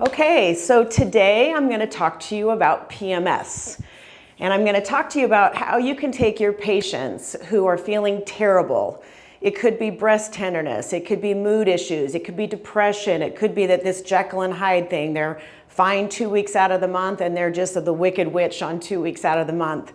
Okay, so today I'm going to talk to you about PMS. And I'm going to talk to you about how you can take your patients who are feeling terrible. It could be breast tenderness, it could be mood issues, it could be depression, it could be that this Jekyll and Hyde thing, they're fine 2 weeks out of the month and they're just the wicked witch on 2 weeks out of the month.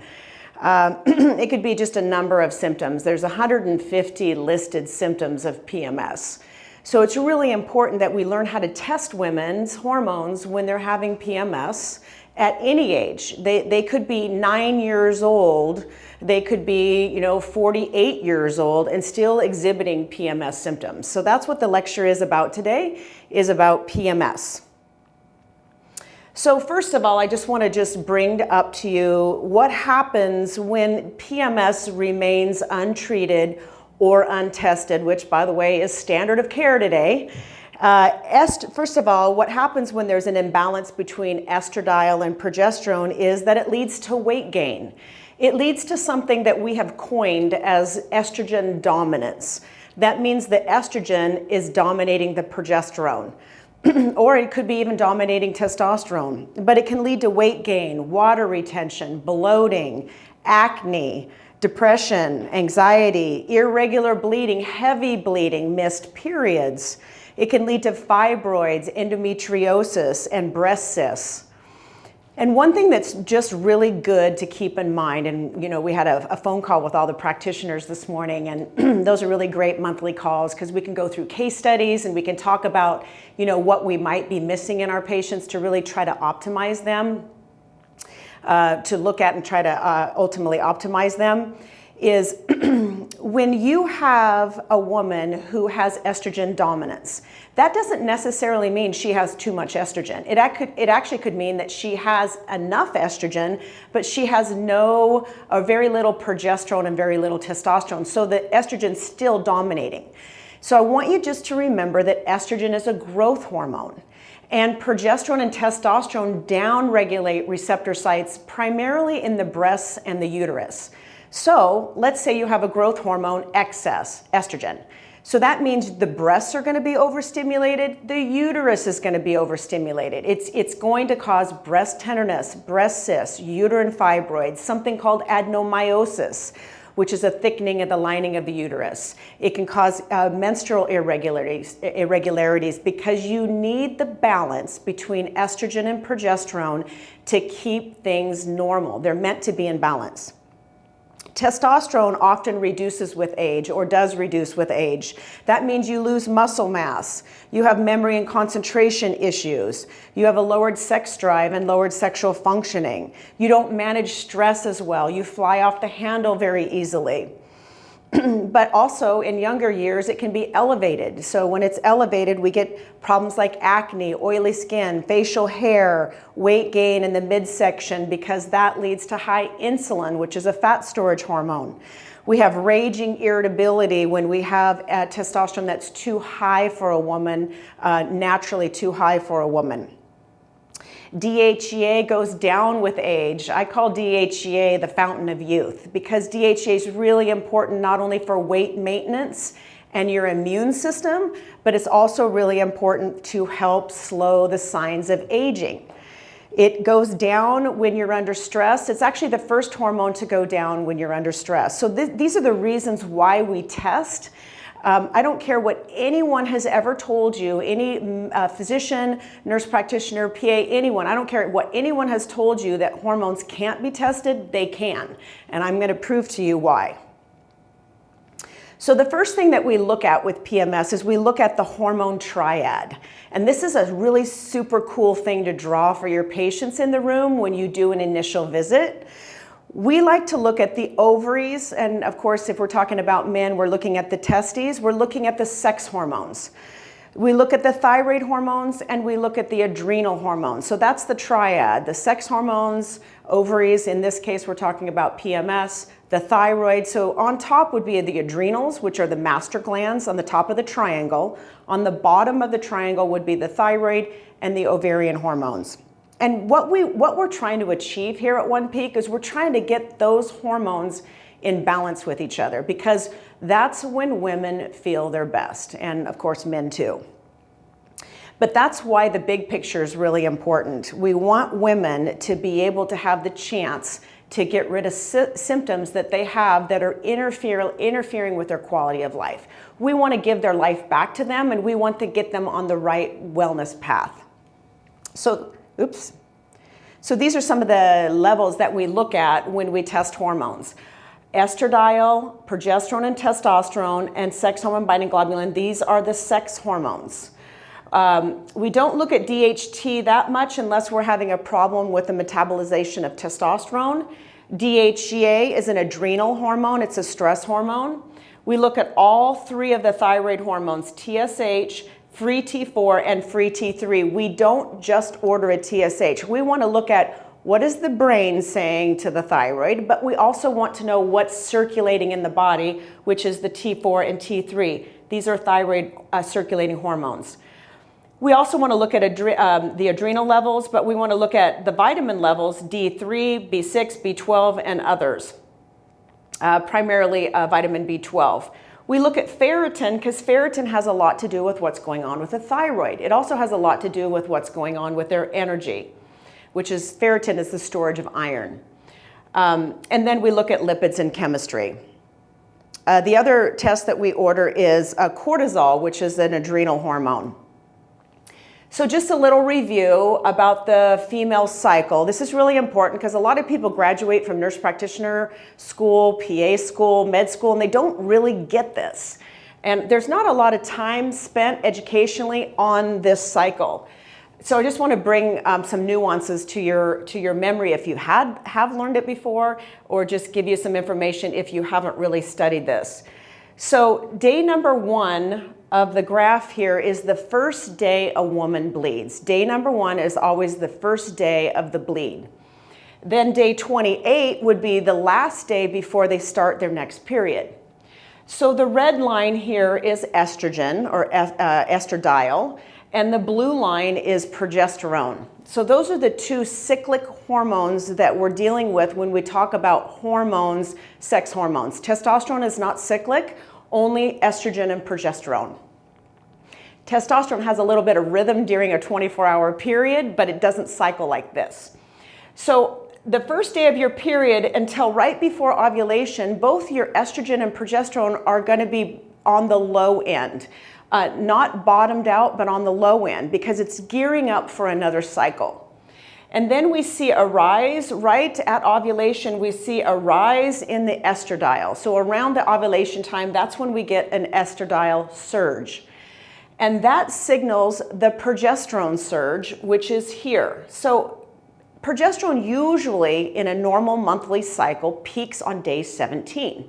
It could be just a number of symptoms. There's 150 listed symptoms of PMS. So it's really important that we learn how to test women's hormones when they're having PMS at any age. They could be 9 years old, they could be 48 years old and still exhibiting PMS symptoms. So that's what the lecture is about today, is about PMS. So first of all, I just want to bring up to you what happens when PMS remains untreated or untested, which by the way is standard of care today. First of all, what happens when there's an imbalance between estradiol and progesterone is that it leads to weight gain. It leads to something that we have coined as estrogen dominance. That means the estrogen is dominating the progesterone. Or it could be even dominating testosterone. But it can lead to weight gain, water retention, bloating, acne, depression, anxiety, irregular bleeding, heavy bleeding, missed periods. It can lead to fibroids, endometriosis, and breast cysts. And one thing that's just really good to keep in mind, and we had a phone call with all the practitioners this morning, and those are really great monthly calls because we can go through case studies and we can talk about what we might be missing in our patients to really try to optimize them, to look at and try to ultimately optimize them, is when you have a woman who has estrogen dominance, that doesn't necessarily mean she has too much estrogen. It actually could mean that she has enough estrogen, but she has no or very little progesterone and very little testosterone, so the estrogen's still dominating. So I want you just to remember that estrogen is a growth hormone. And progesterone and testosterone downregulate receptor sites primarily in the breasts and the uterus. So let's say you have a growth hormone excess, estrogen. So that means the breasts are going to be overstimulated, the uterus is going to be overstimulated. It's going to cause breast tenderness, breast cysts, uterine fibroids, something called adenomyosis, which is a thickening of the lining of the uterus. It can cause menstrual irregularities because you need the balance between estrogen and progesterone to keep things normal. They're meant to be in balance. Testosterone often reduces with age or does reduce with age. That means you lose muscle mass. You have memory and concentration issues. You have a lowered sex drive and lowered sexual functioning. You don't manage stress as well. You fly off the handle very easily. But also in younger years, it can be elevated. So when it's elevated, we get problems like acne, oily skin, facial hair, weight gain in the midsection, because that leads to high insulin, which is a fat storage hormone. We have raging irritability when we have testosterone that's too high for a woman, naturally too high for a woman. DHEA goes down with age. I call DHEA the fountain of youth because DHEA is really important not only for weight maintenance and your immune system, but it's also really important to help slow the signs of aging. It goes down when you're under stress. It's actually the first hormone to go down when you're under stress. So these are the reasons why we test. I don't care what anyone has ever told you, any physician, nurse practitioner, PA, anyone, I don't care what anyone has told you that hormones can't be tested, they can. And I'm going to prove to you why. So the first thing that we look at with PMS is we look at the hormone triad. And this is a really super cool thing to draw for your patients in the room when you do an initial visit. We like to look at the ovaries, and of course, if we're talking about men, we're looking at the testes, we're looking at the sex hormones. We look at the thyroid hormones, and we look at the adrenal hormones. So that's the triad, the sex hormones, ovaries, in this case, we're talking about PMS, the thyroid. So on top would be the adrenals, which are the master glands on the top of the triangle. On the bottom of the triangle would be the thyroid and the ovarian hormones. And what we're trying to achieve here at One Peak is we're trying to get those hormones in balance with each other, because that's when women feel their best, and of course men too. But that's why the big picture is really important. We want women to be able to have the chance to get rid of symptoms that they have that are interfering with their quality of life. We want to give their life back to them, and we want to get them on the right wellness path. So these are some of the levels that we look at when we test hormones. Estradiol, progesterone and testosterone, and sex hormone binding globulin, these are the sex hormones. We don't look at DHT that much unless we're having a problem with the metabolization of testosterone. DHEA is an adrenal hormone, it's a stress hormone. We look at all three of the thyroid hormones, TSH, free T4, and free T3. We don't just order a TSH. We want to look at what is the brain saying to the thyroid, but we also want to know what's circulating in the body, which is the T4 and T3. These are thyroid circulating hormones. We also want to look at the adrenal levels, but we want to look at the vitamin levels, D3, B6, B12, and others, primarily vitamin B12. We look at ferritin because ferritin has a lot to do with what's going on with the thyroid. It also has a lot to do with what's going on with their energy, which is ferritin is the storage of iron. And then we look at lipids and chemistry. The other test that we order is cortisol, which is an adrenal hormone. So just a little review about the female cycle. This is really important because a lot of people graduate from nurse practitioner school, PA school, med school, and they don't really get this. And there's not a lot of time spent educationally on this cycle. So I just want to bring some nuances to your memory if you have learned it before, or just give you some information if you haven't really studied this. So day number 1 of the graph here is the first day a woman bleeds. Day number 1 is always the first day of the bleed. Then day 28 would be the last day before they start their next period. So the red line here is estrogen or estradiol, and the blue line is progesterone. So those are the two cyclic hormones that we're dealing with when we talk about hormones, sex hormones. Testosterone is not cyclic, only estrogen and progesterone. Testosterone has a little bit of rhythm during a 24-hour period, but it doesn't cycle like this. So the first day of your period until right before ovulation, both your estrogen and progesterone are going to be on the low end. Not bottomed out, but on the low end, because it's gearing up for another cycle. And then we see a rise, right at ovulation, we see a rise in the estradiol. So around the ovulation time, that's when we get an estradiol surge. And that signals the progesterone surge, which is here. So progesterone usually in a normal monthly cycle peaks on day 17.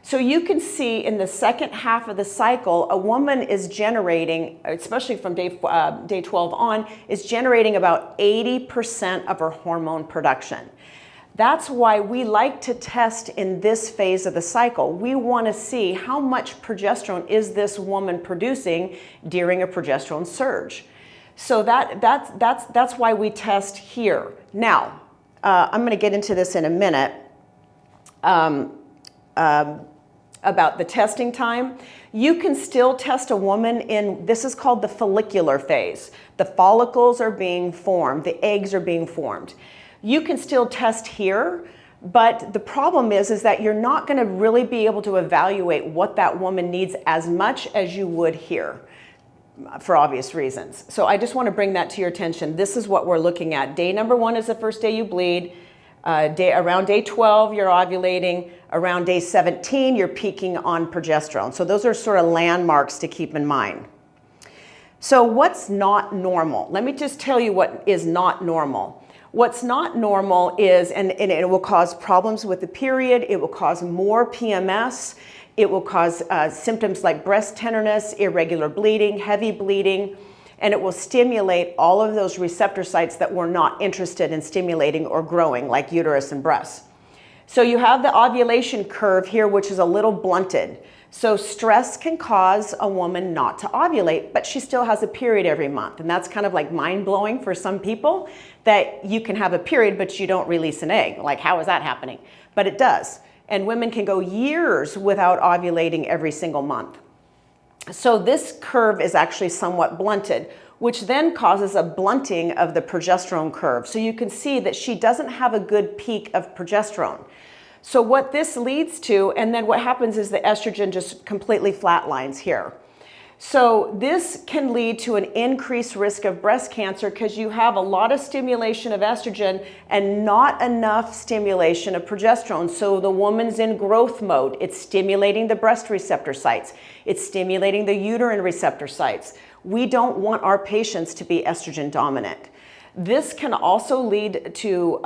So you can see in the second half of the cycle, a woman is generating, especially from day 12 on, is generating about 80% of her hormone production. That's why we like to test in this phase of the cycle. We want to see how much progesterone is this woman producing during a progesterone surge. So that's why we test here. Now, I'm going to get into this in a minute. About the testing time. You can still test a woman in, this is called the follicular phase. The follicles are being formed, the eggs are being formed. You can still test here, but the problem is that you're not going to really be able to evaluate what that woman needs as much as you would here, for obvious reasons. So I just want to bring that to your attention. This is what we're looking at. Day number 1 is the first day you bleed. Around day 12, you're ovulating. Around day 17, you're peaking on progesterone. So those are sort of landmarks to keep in mind. So what's not normal? Let me just tell you what is not normal. What's not normal is, and it will cause problems with the period, it will cause more PMS, it will cause symptoms like breast tenderness, irregular bleeding, heavy bleeding, and it will stimulate all of those receptor sites that we're not interested in stimulating or growing, like uterus and breasts. So you have the ovulation curve here, which is a little blunted. So stress can cause a woman not to ovulate, but she still has a period every month. And that's kind of like mind-blowing for some people, that you can have a period, but you don't release an egg. Like, how is that happening? But it does. And women can go years without ovulating every single month. So this curve is actually somewhat blunted, which then causes a blunting of the progesterone curve. So you can see that she doesn't have a good peak of progesterone. So what this leads to, and then what happens is the estrogen just completely flatlines here. So this can lead to an increased risk of breast cancer because you have a lot of stimulation of estrogen and not enough stimulation of progesterone. So the woman's in growth mode. It's stimulating the breast receptor sites. It's stimulating the uterine receptor sites. We don't want our patients to be estrogen dominant. This can also lead to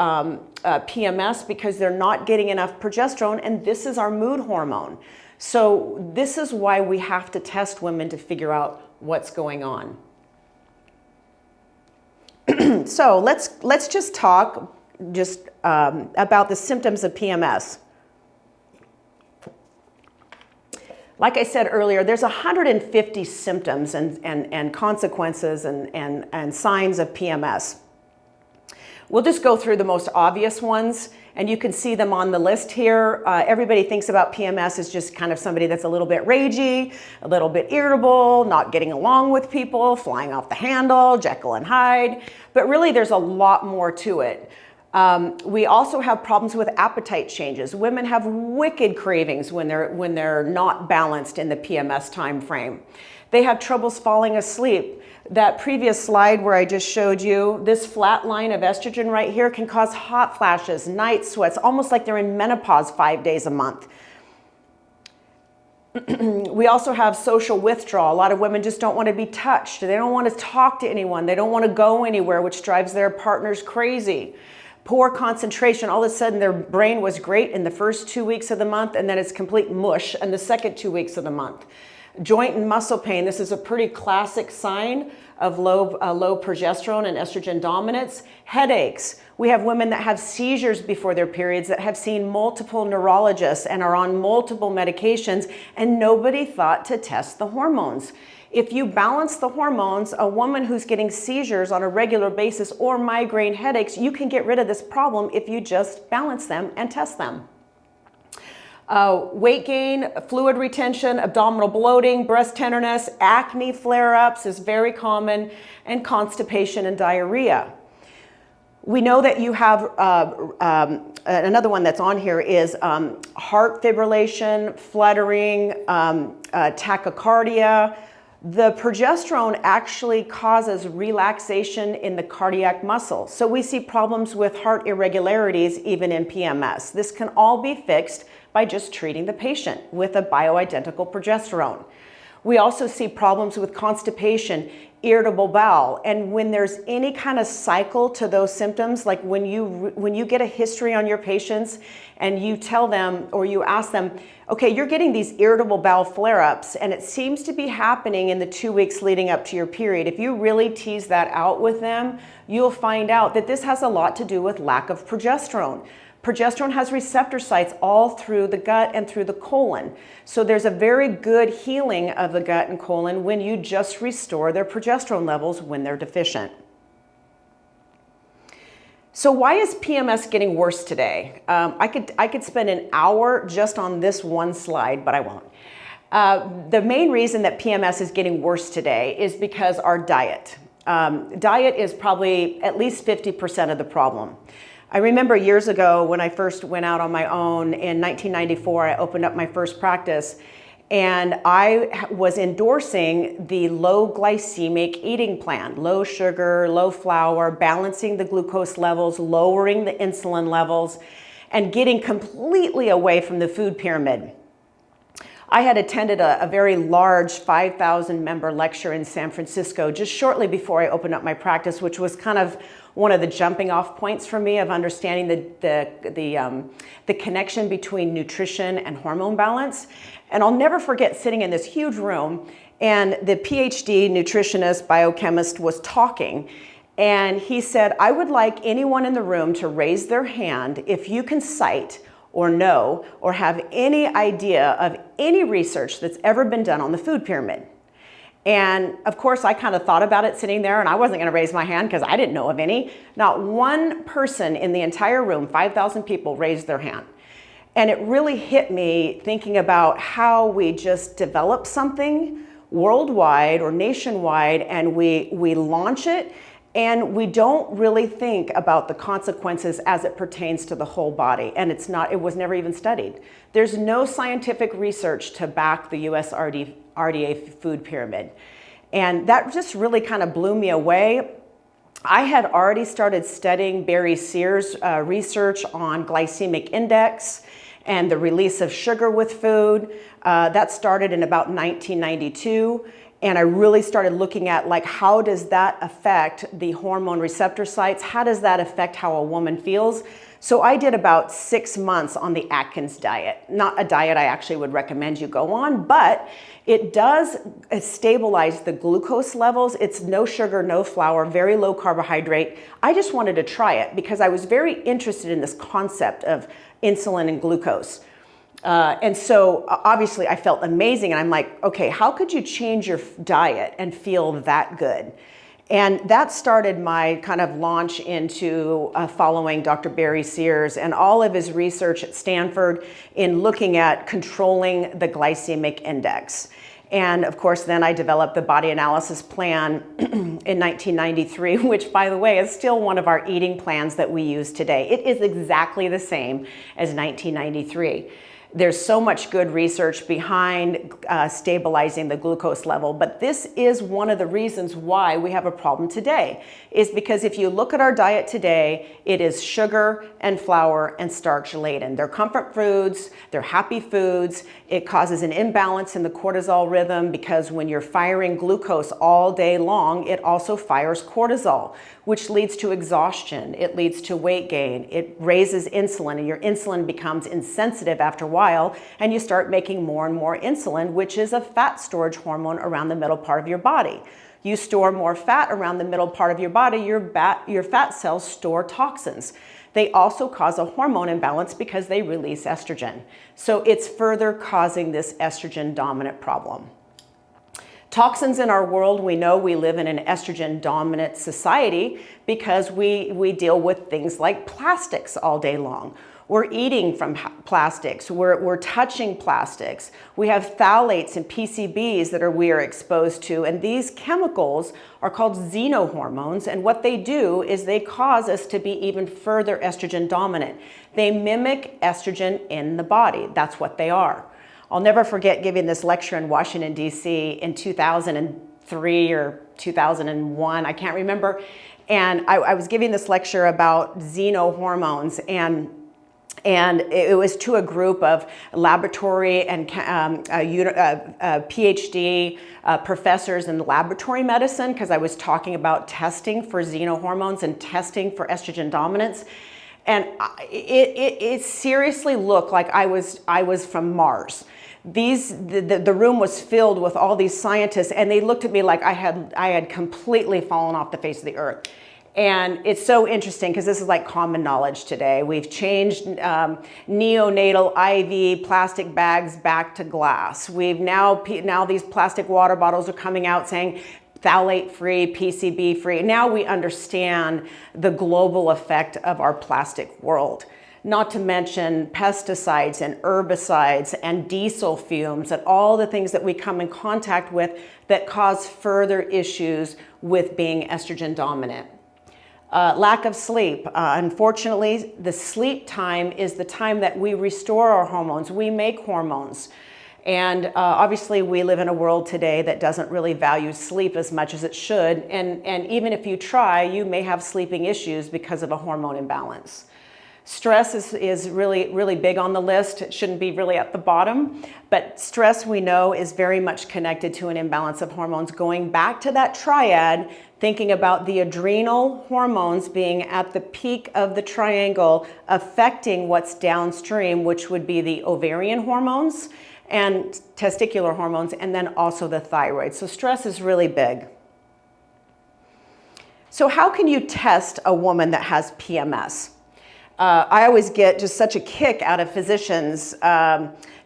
PMS because they're not getting enough progesterone, and this is our mood hormone. So this is why we have to test women to figure out what's going on. So let's just talk about the symptoms of PMS. Like I said earlier, there's 150 symptoms and consequences and signs of PMS. We'll just go through the most obvious ones, and you can see them on the list here. Everybody thinks about PMS as just kind of somebody that's a little bit ragey, a little bit irritable, not getting along with people, flying off the handle, Jekyll and Hyde. But really, there's a lot more to it. We also have problems with appetite changes. Women have wicked cravings when they're not balanced in the PMS time frame. They have troubles falling asleep. That previous slide where I just showed you, this flat line of estrogen right here can cause hot flashes, night sweats, almost like they're in menopause 5 days a month. We also have social withdrawal. A lot of women just don't want to be touched. They don't want to talk to anyone. They don't want to go anywhere, which drives their partners crazy. Poor concentration. All of a sudden their brain was great in the first 2 weeks of the month, and then it's complete mush in the second 2 weeks of the month. Joint and muscle pain. This is a pretty classic sign of low progesterone and estrogen dominance. Headaches. We have women that have seizures before their periods that have seen multiple neurologists and are on multiple medications, and nobody thought to test the hormones. If you balance the hormones, a woman who's getting seizures on a regular basis or migraine headaches, you can get rid of this problem if you just balance them and test them. Weight gain, fluid retention, abdominal bloating, breast tenderness, acne flare-ups is very common, and constipation and diarrhea. We know that you have, another one that's on here is heart fibrillation, fluttering, tachycardia. The progesterone actually causes relaxation in the cardiac muscle. So we see problems with heart irregularities even in PMS. This can all be fixed by just treating the patient with a bioidentical progesterone. We also see problems with constipation, irritable bowel, and when there's any kind of cycle to those symptoms, like when you get a history on your patients and you tell them or you ask them, okay, you're getting these irritable bowel flare-ups and it seems to be happening in the 2 weeks leading up to your period. If you really tease that out with them, you'll find out that this has a lot to do with lack of progesterone. Progesterone has receptor sites all through the gut and through the colon. So there's a very good healing of the gut and colon when you just restore their progesterone levels when they're deficient. So why is PMS getting worse today? I could spend an hour just on this one slide, but I won't. The main reason that PMS is getting worse today is because our diet. Diet is probably at least 50% of the problem. I remember years ago when I first went out on my own in 1994, I opened up my first practice, and I was endorsing the low glycemic eating plan, low sugar, low flour, balancing the glucose levels, lowering the insulin levels, and getting completely away from the food pyramid. I had attended a very large 5,000 member lecture in San Francisco just shortly before I opened up my practice, which was kind of one of the jumping off points for me of understanding the connection between nutrition and hormone balance. And I'll never forget sitting in this huge room and the PhD nutritionist biochemist was talking, and he said, I would like anyone in the room to raise their hand if you can cite or know or have any idea of any research that's ever been done on the food pyramid. And of course, I kind of thought about it sitting there, and I wasn't going to raise my hand because I didn't know of any. Not one person in the entire room, 5,000 people, raised their hand. And it really hit me thinking about how we just develop something worldwide or nationwide, and we launch it, and we don't really think about the consequences as it pertains to the whole body. And it was never even studied. There's no scientific research to back the US RDA food pyramid. And that just really kind of blew me away. I had already started studying Barry Sears' research on glycemic index and the release of sugar with food. That started in about 1992. And I really started looking at, like, how does that affect the hormone receptor sites? How does that affect how a woman feels? So I did about 6 months on the Atkins diet. Not a diet I actually would recommend you go on, but it does stabilize the glucose levels. It's no sugar, no flour, very low carbohydrate. I just wanted to try it because I was very interested in this concept of insulin and glucose. And so obviously I felt amazing, and I'm like, okay, how could you change your diet and feel that good? And that started my kind of launch into following Dr. Barry Sears and all of his research at Stanford in looking at controlling the glycemic index. And of course, then I developed the body analysis plan in 1993, which, by the way, is still one of our eating plans that we use today. It is exactly the same as 1993. There's so much good research behind stabilizing the glucose level, but this is one of the reasons why we have a problem today, is because if you look at our diet today, it is sugar and flour and starch laden. They're comfort foods, they're happy foods. It causes an imbalance in the cortisol rhythm because when you're firing glucose all day long, it also fires cortisol, which leads to exhaustion. It leads to weight gain. It raises insulin, and your insulin becomes insensitive after a while, and you start making more and more insulin, which is a fat storage hormone around the middle part of your body. You store more fat around the middle part of your body, your fat cells store toxins. They also cause a hormone imbalance because they release estrogen. So it's further causing this estrogen dominant problem. Toxins in our world, we know we live in an estrogen dominant society because we deal with things like plastics all day long. We're eating from plastics, we're touching plastics. We have phthalates and PCBs that we are exposed to, and these chemicals are called xenohormones, and what they do is they cause us to be even further estrogen dominant. They mimic estrogen in the body. That's what they are. I'll never forget giving this lecture in Washington, D.C. in 2003 or 2001, I can't remember. And I was giving this lecture about xenohormones, and it was to a group of laboratory and PhD professors in laboratory medicine, because I was talking about testing for xenohormones and testing for estrogen dominance. And it seriously looked like I was from Mars. The room was filled with all these scientists, and they looked at me like I had completely fallen off the face of the earth. And it's so interesting because this is like common knowledge today. We've changed neonatal IV plastic bags back to glass. We've now these plastic water bottles are coming out saying phthalate-free, PCB-free. Now we understand the global effect of our plastic world. Not to mention pesticides and herbicides and diesel fumes and all the things that we come in contact with that cause further issues with being estrogen dominant. Lack of sleep. Unfortunately, the sleep time is the time that we restore our hormones. We make hormones. And obviously we live in a world today that doesn't really value sleep as much as it should. And even if you try, you may have sleeping issues because of a hormone imbalance. Stress is really big on the list. It shouldn't be really at the bottom, but stress, we know, is very much connected to an imbalance of hormones. Going back to that triad, thinking about the adrenal hormones being at the peak of the triangle, affecting what's downstream, which would be the ovarian hormones and testicular hormones, and then also the thyroid. So stress is really big. So how can you test a woman that has PMS? I always get just such a kick out of physicians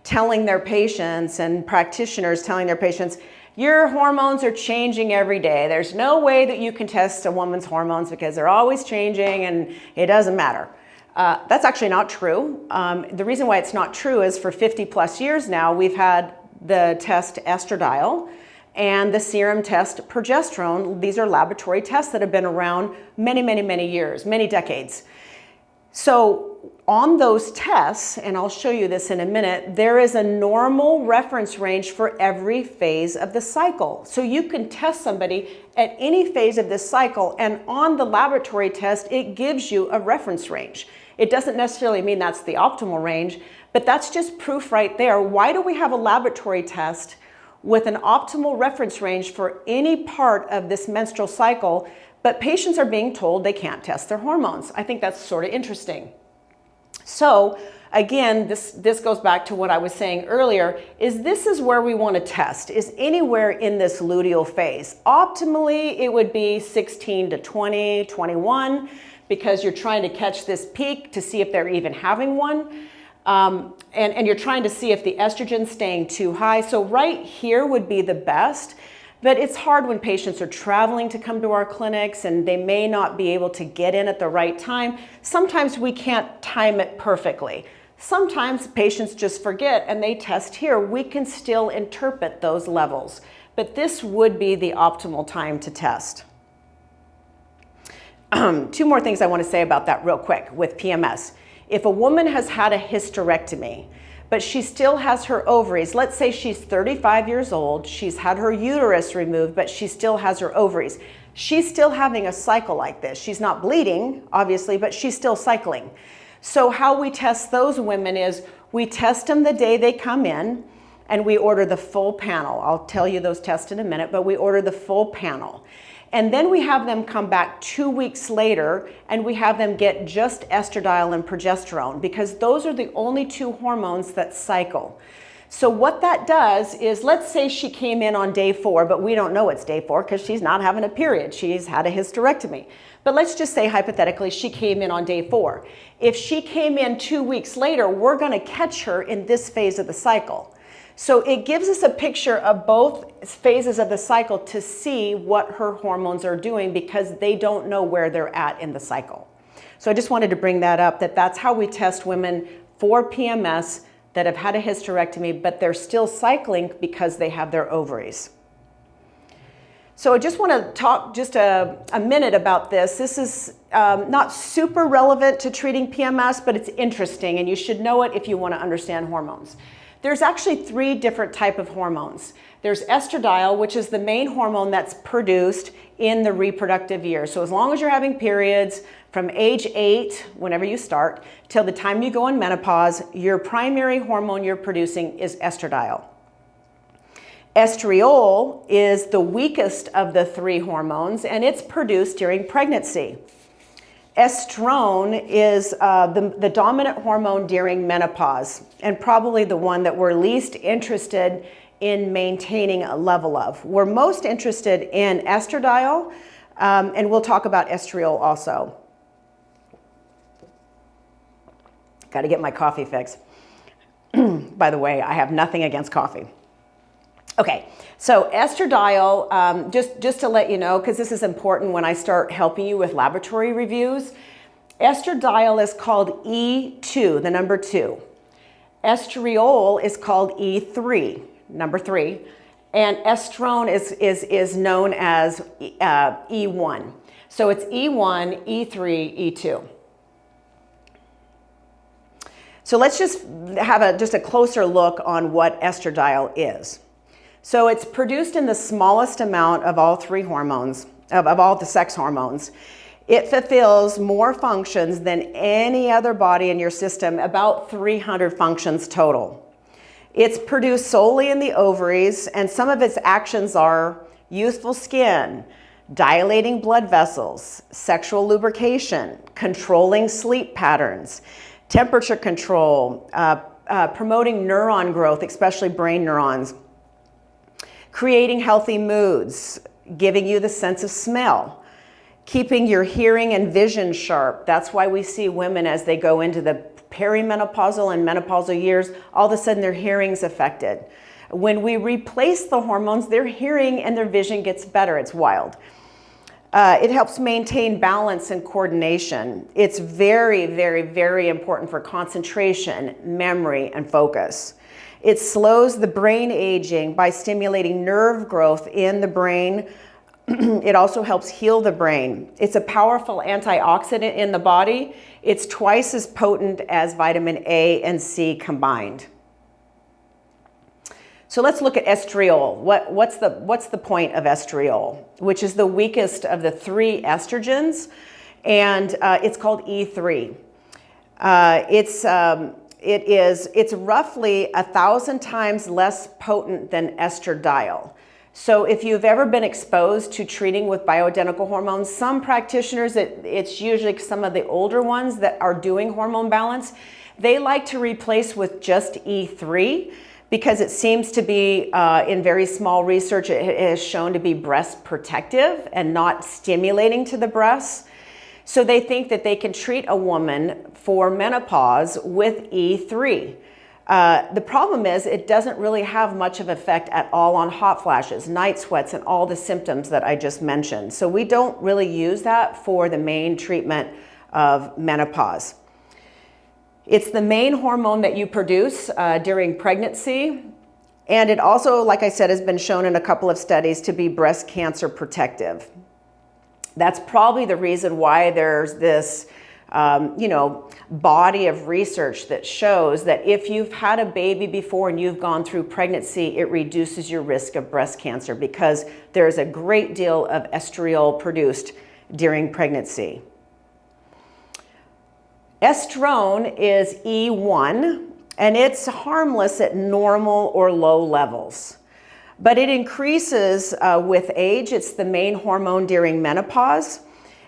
telling their patients and practitioners telling their patients, your hormones are changing every day. There's no way that you can test a woman's hormones because they're always changing and it doesn't matter. That's actually not true. The reason why it's not true is for 50 plus years now, we've had the test estradiol, and the serum test progesterone. These are laboratory tests that have been around many, many, many years, many decades. So on those tests, and I'll show you this in a minute, there is a normal reference range for every phase of the cycle. So you can test somebody at any phase of this cycle, and on the laboratory test, it gives you a reference range. It doesn't necessarily mean that's the optimal range, but that's just proof right there. Why do we have a laboratory test with an optimal reference range for any part of this menstrual cycle, but patients are being told they can't test their hormones? I think that's sort of interesting. So again, this goes back to what I was saying earlier, is this is where we want to test, is anywhere in this luteal phase. Optimally, it would be 16 to 20, 21, because you're trying to catch this peak to see if they're even having one. And you're trying to see if the estrogen's staying too high. So right here would be the best. But it's hard when patients are traveling to come to our clinics and they may not be able to get in at the right time. Sometimes we can't time it perfectly. Sometimes patients just forget and they test here. We can still interpret those levels, but this would be the optimal time to test. Two more things I want to say about that real quick with PMS. If a woman has had a hysterectomy, but she still has her ovaries. Let's say she's 35 years old, she's had her uterus removed, but she still has her ovaries. She's still having a cycle like this. She's not bleeding, obviously, but she's still cycling. So how we test those women is we test them the day they come in and we order the full panel. I'll tell you those tests in a minute, but we order the full panel. And then we have them come back 2 weeks later and we have them get just estradiol and progesterone, because those are the only two hormones that cycle. So what that does is, let's say she came in on day 4, but we don't know it's day 4 because she's not having a period. She's had a hysterectomy. But let's just say hypothetically she came in on day 4. If she came in 2 weeks later, we're going to catch her in this phase of the cycle. So it gives us a picture of both phases of the cycle to see what her hormones are doing, because they don't know where they're at in the cycle. So I just wanted to bring that up, that's how we test women for PMS that have had a hysterectomy, but they're still cycling because they have their ovaries. So I just want to talk just a minute about this. This is not super relevant to treating PMS, but it's interesting, and you should know it if you want to understand hormones. There's actually 3 different types of hormones. There's estradiol, which is the main hormone that's produced in the reproductive year. So as long as you're having periods from age 8, whenever you start, till the time you go in menopause, your primary hormone you're producing is estradiol. Estriol is the weakest of the 3 hormones, and it's produced during pregnancy. Estrone is the dominant hormone during menopause, and probably the one that we're least interested in maintaining a level of. We're most interested in estradiol, and we'll talk about estriol also. Got to get my coffee fix. By the way, I have nothing against coffee. Okay, so estradiol, just to let you know, because this is important when I start helping you with laboratory reviews, estradiol is called E2, the number 2. Estriol is called E3, number 3. And estrone is known as E1. So it's E1, E3, E2. So let's just have just a closer look on what estradiol is. So it's produced in the smallest amount of all 3 hormones, of all the sex hormones. It fulfills more functions than any other body in your system, about 300 functions total. It's produced solely in the ovaries, and some of its actions are youthful skin, dilating blood vessels, sexual lubrication, controlling sleep patterns, temperature control, promoting neuron growth, especially brain neurons, creating healthy moods, giving you the sense of smell, keeping your hearing and vision sharp. That's why we see women as they go into the perimenopausal and menopausal years, all of a sudden their hearing's affected. When we replace the hormones, their hearing and their vision gets better. It's wild. It helps maintain balance and coordination. It's very, very, very important for concentration, memory, and focus. It slows the brain aging by stimulating nerve growth in the brain. It also helps heal the brain. It's a powerful antioxidant in the body. It's twice as potent as vitamin A and C combined. So let's look at estriol. What's the point of estriol, which is the weakest of the 3 estrogens, and it's called E3. It's roughly 1,000 times less potent than estradiol. So if you've ever been exposed to treating with bioidentical hormones, some practitioners, it's usually some of the older ones that are doing hormone balance, they like to replace with just E3 because it seems to be, in very small research, it has shown to be breast protective and not stimulating to the breasts. So they think that they can treat a woman for menopause with E3. The problem is it doesn't really have much of effect at all on hot flashes, night sweats, and all the symptoms that I just mentioned. So we don't really use that for the main treatment of menopause. It's the main hormone that you produce during pregnancy. And it also, like I said, has been shown in a couple of studies to be breast cancer protective. That's probably the reason why there's this body of research that shows that if you've had a baby before and you've gone through pregnancy, it reduces your risk of breast cancer because there's a great deal of estriol produced during pregnancy. Estrone is E1, and it's harmless at normal or low levels. But it increases with age. It's the main hormone during menopause.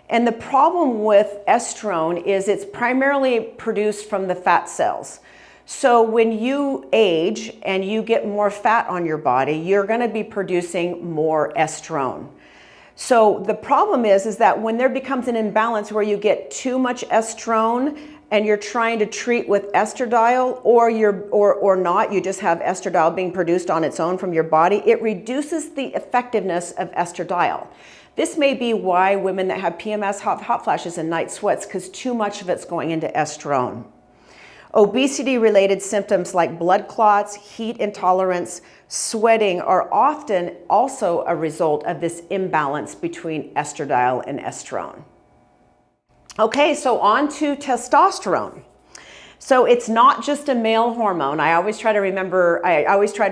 And the problem with estrone is it's primarily produced from the fat cells. So when you age and you get more fat on your body, you're going to be producing more estrone. So the problem is that when there becomes an imbalance where you get too much estrone and you're trying to treat with estradiol, or not, you just have estradiol being produced on its own from your body, it reduces the effectiveness of estradiol. This may be why women that have PMS, hot flashes, and night sweats, because too much of it's going into estrone. Obesity-related symptoms like blood clots, heat intolerance, sweating are often also a result of this imbalance between estradiol and estrone. Okay, so on to testosterone. So it's not just a male hormone. I always try to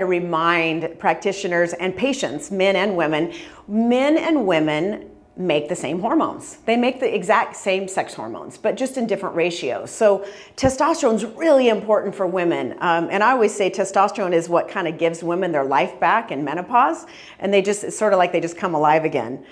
remind practitioners and patients, men and women make the same hormones. They make the exact same sex hormones, but just in different ratios. So testosterone is really important for women. And I always say testosterone is what kind of gives women their life back in menopause. And it's sort of like they just come alive again.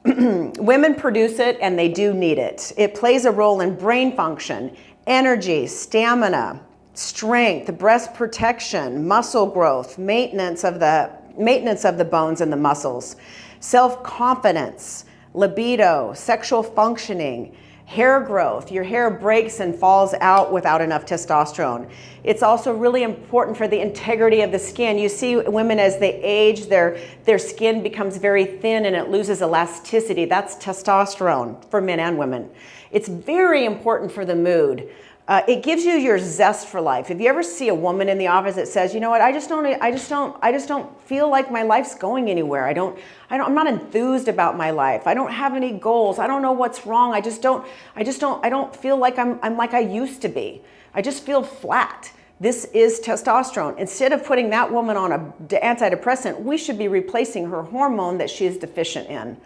Women produce it and they do need it. It plays a role in brain function, energy, stamina, strength, breast protection, muscle growth, maintenance of the bones and the muscles, self-confidence, libido, sexual functioning, hair growth. Your hair breaks and falls out without enough testosterone. It's also really important for the integrity of the skin. You see women as they age, their skin becomes very thin and it loses elasticity. That's testosterone for men and women. It's very important for the mood. It gives you your zest for life. If you ever see a woman in the office that says, you know what, I just don't feel like my life's going anywhere. I'm not enthused about my life. I don't have any goals. I don't know what's wrong. I don't feel like I'm like I used to be. I just feel flat. This is testosterone. Instead of putting that woman on an antidepressant, we should be replacing her hormone that she is deficient in.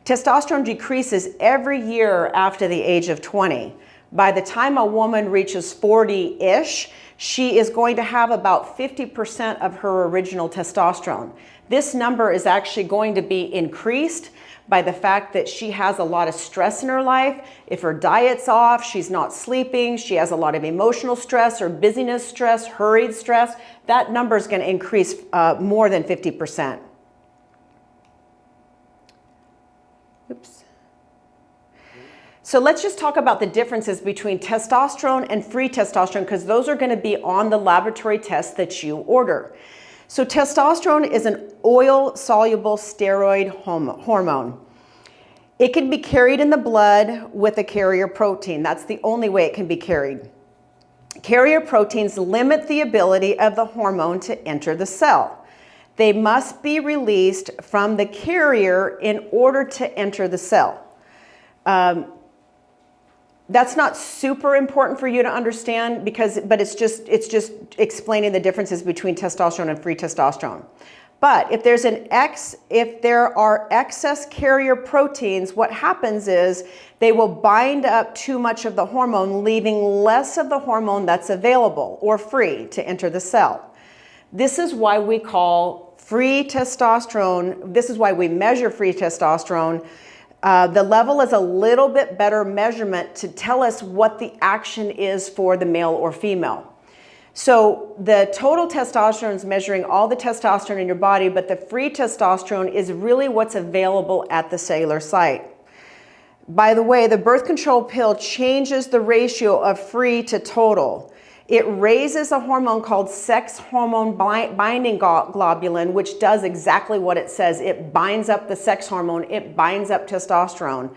Testosterone decreases every year after the age of 20. By the time a woman reaches 40-ish, she is going to have about 50% of her original testosterone. This number is actually going to be increased by the fact that she has a lot of stress in her life. If her diet's off, she's not sleeping, she has a lot of emotional stress or busyness stress, hurried stress, that number is going to increase more than 50%. Oops. So let's just talk about the differences between testosterone and free testosterone, because those are going to be on the laboratory tests that you order. So testosterone is an oil-soluble steroid hormone. It can be carried in the blood with a carrier protein. That's the only way it can be carried. Carrier proteins limit the ability of the hormone to enter the cell. They must be released from the carrier in order to enter the cell. That's not super important for you to understand but it's just explaining the differences between testosterone and free testosterone. But if there are excess carrier proteins, what happens is they will bind up too much of the hormone, leaving less of the hormone that's available or free to enter the cell. This is why we call free testosterone, this is why we measure free testosterone. The level is a little bit better measurement to tell us what the action is for the male or female. So the total testosterone is measuring all the testosterone in your body, but the free testosterone is really what's available at the cellular site. By the way, the birth control pill changes the ratio of free to total. It raises a hormone called sex hormone binding globulin, which does exactly what it says. It binds up the sex hormone, it binds up testosterone.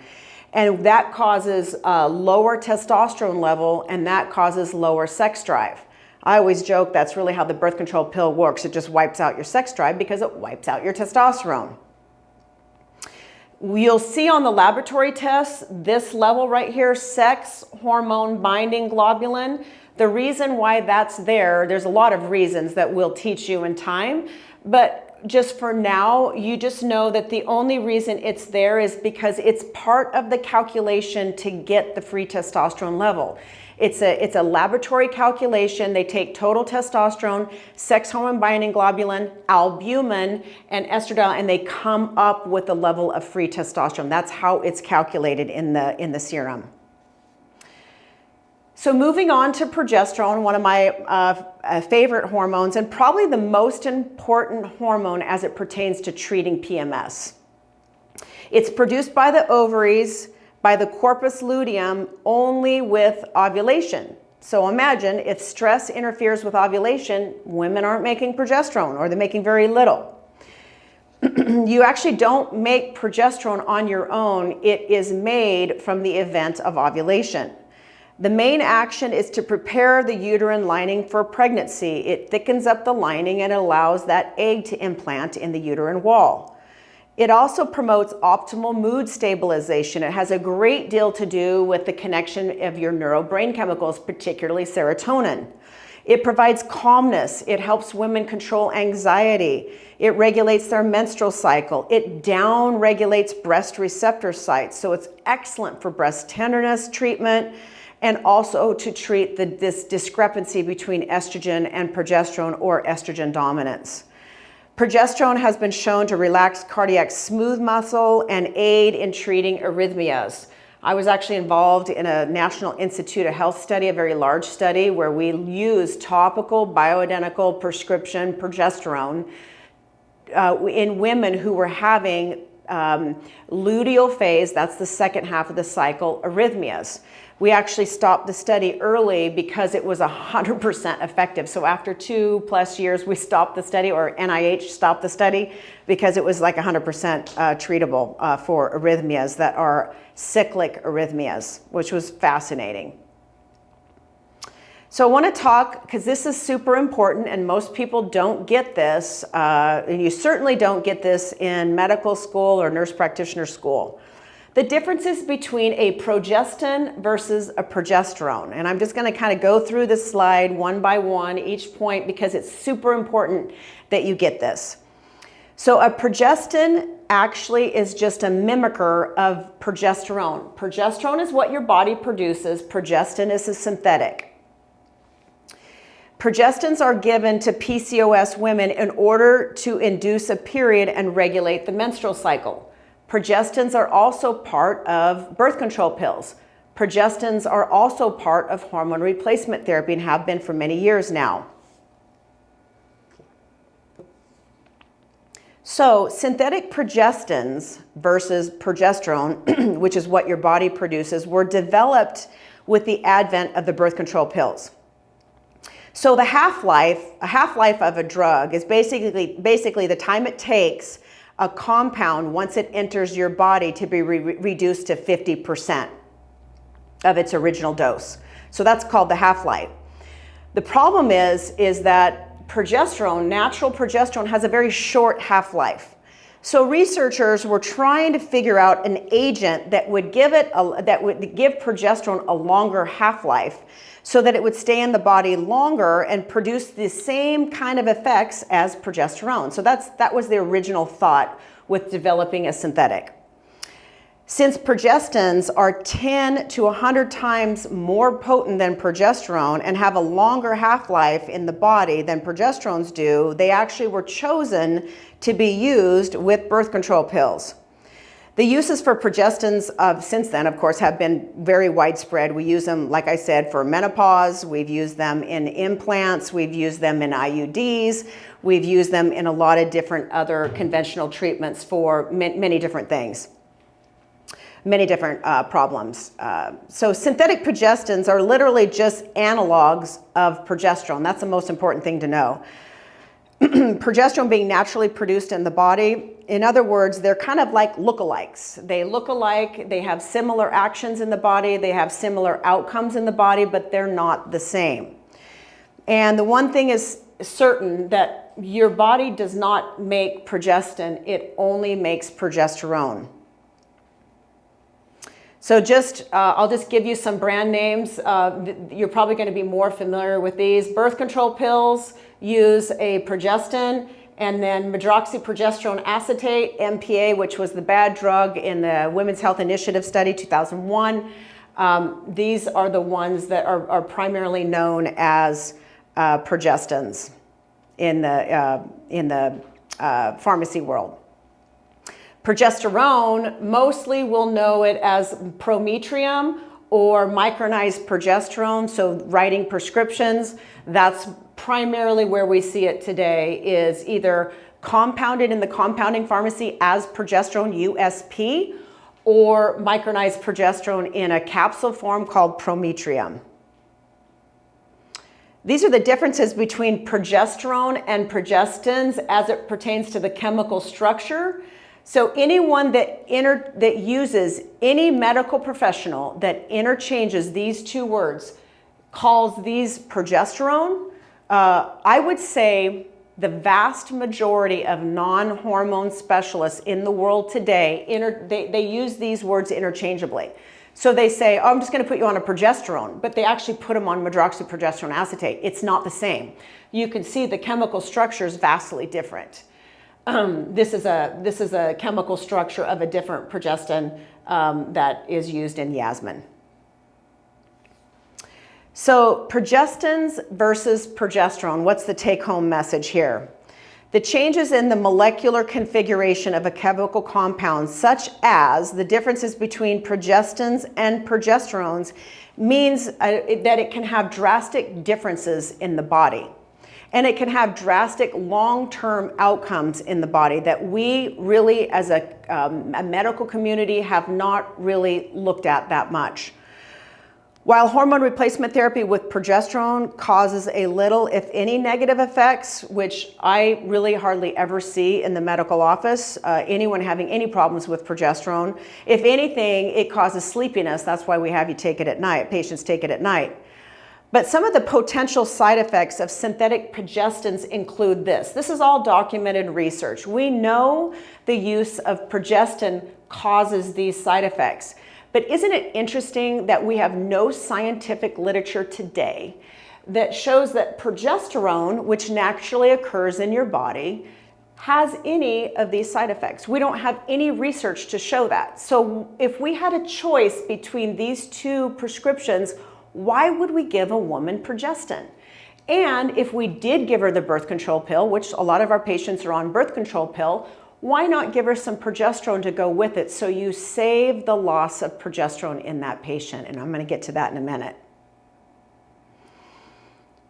And that causes a lower testosterone level, and that causes lower sex drive. I always joke that's really how the birth control pill works. It just wipes out your sex drive because it wipes out your testosterone. You'll see on the laboratory tests, this level right here, sex hormone binding globulin. The reason why that's there's a lot of reasons that we'll teach you in time, but just for now, you just know that the only reason it's there is because it's part of the calculation to get the free testosterone level. It's a laboratory calculation. They take total testosterone, sex hormone binding globulin, albumin, and estradiol, and they come up with the level of free testosterone. That's how it's calculated in the serum. So moving on to progesterone, one of my favorite hormones, and probably the most important hormone as it pertains to treating PMS. It's produced by the ovaries, by the corpus luteum, only with ovulation. So imagine if stress interferes with ovulation, women aren't making progesterone, or they're making very little. You actually don't make progesterone on your own. It is made from the event of ovulation. The main action is to prepare the uterine lining for pregnancy. It thickens up the lining and allows that egg to implant in the uterine wall. It also promotes optimal mood stabilization. It has a great deal to do with the connection of your neurobrain chemicals, particularly serotonin. It provides calmness. It helps women control anxiety. It regulates their menstrual cycle. It down-regulates breast receptor sites, so it's excellent for breast tenderness treatment, and also to treat this discrepancy between estrogen and progesterone, or estrogen dominance. Progesterone has been shown to relax cardiac smooth muscle and aid in treating arrhythmias. I was actually involved in a National Institute of Health study, a very large study, where we used topical bioidentical prescription progesterone in women who were having luteal phase, that's the second half of the cycle, arrhythmias. We actually stopped the study early because it was 100% effective. So after 2+ years, we stopped the study, or NIH stopped the study, because it was like 100% treatable for arrhythmias that are cyclic arrhythmias, which was fascinating. So I want to talk, because this is super important and most people don't get this, and you certainly don't get this in medical school or nurse practitioner school. The differences between a progestin versus a progesterone. And I'm just going to kind of go through this slide one by one, each point, because it's super important that you get this. So a progestin actually is just a mimicker of progesterone. Progesterone is what your body produces. Progestin is a synthetic. Progestins are given to PCOS women in order to induce a period and regulate the menstrual cycle. Progestins are also part of birth control pills. Progestins are also part of hormone replacement therapy and have been for many years now. So synthetic progestins versus progesterone, which is what your body produces, were developed with the advent of the birth control pills. So the half-life of a drug is basically the time it takes a compound, once it enters your body, to be reduced to 50% of its original dose. So that's called the half-life. The problem is that progesterone, natural progesterone, has a very short half-life. So researchers were trying to figure out an agent that would give progesterone a longer half-life so that it would stay in the body longer and produce the same kind of effects as progesterone. So that was the original thought with developing a synthetic. Since progestins are 10 to 100 times more potent than progesterone and have a longer half-life in the body than progesterones do, they actually were chosen to be used with birth control pills. The uses for progestins since then, of course, have been very widespread. We use them, like I said, for menopause. We've used them in implants. We've used them in IUDs. We've used them in a lot of different other conventional treatments for many different things. Many different problems. So synthetic progestins are literally just analogs of progesterone. That's the most important thing to know. Progesterone being naturally produced in the body. In other words, they're kind of like lookalikes. They look alike, they have similar actions in the body, they have similar outcomes in the body, but they're not the same. And the one thing is certain, that your body does not make progestin, it only makes progesterone. So I'll just give you some brand names. You're probably going to be more familiar with these. Birth control pills use a progestin, and then medroxyprogesterone acetate, MPA, which was the bad drug in the Women's Health Initiative study, 2001. These are the ones that are primarily known as progestins in the pharmacy world. Progesterone, mostly we'll know it as Prometrium or micronized progesterone, so writing prescriptions. That's primarily where we see it today, is either compounded in the compounding pharmacy as progesterone USP or micronized progesterone in a capsule form called Prometrium. These are the differences between progesterone and progestins as it pertains to the chemical structure. So anyone that uses, any medical professional that interchanges these two words calls these progesterone. I would say the vast majority of non-hormone specialists in the world today, they use these words interchangeably. So they say, oh, I'm just going to put you on a progesterone, but they actually put them on medroxyprogesterone acetate. It's not the same. You can see the chemical structure is vastly different. This is a chemical structure of a different progestin that is used in Yasmin. So progestins versus progesterone, what's the take-home message here? The changes in the molecular configuration of a chemical compound, such as the differences between progestins and progesterones, means that it can have drastic differences in the body. And it can have drastic long-term outcomes in the body that we really, as a medical community, have not really looked at that much. While hormone replacement therapy with progesterone causes a little, if any, negative effects, which I really hardly ever see in the medical office, anyone having any problems with progesterone, if anything, it causes sleepiness. That's why we have you take it at night. Patients take it at night. But some of the potential side effects of synthetic progestins include this. This is all documented research. We know the use of progestin causes these side effects. But isn't it interesting that we have no scientific literature today that shows that progesterone, which naturally occurs in your body, has any of these side effects? We don't have any research to show that. So if we had a choice between these two prescriptions, why would we give a woman progestin? And if we did give her the birth control pill, which a lot of our patients are on birth control pill, why not give her some progesterone to go with it so you save the loss of progesterone in that patient? And I'm going to get to that in a minute.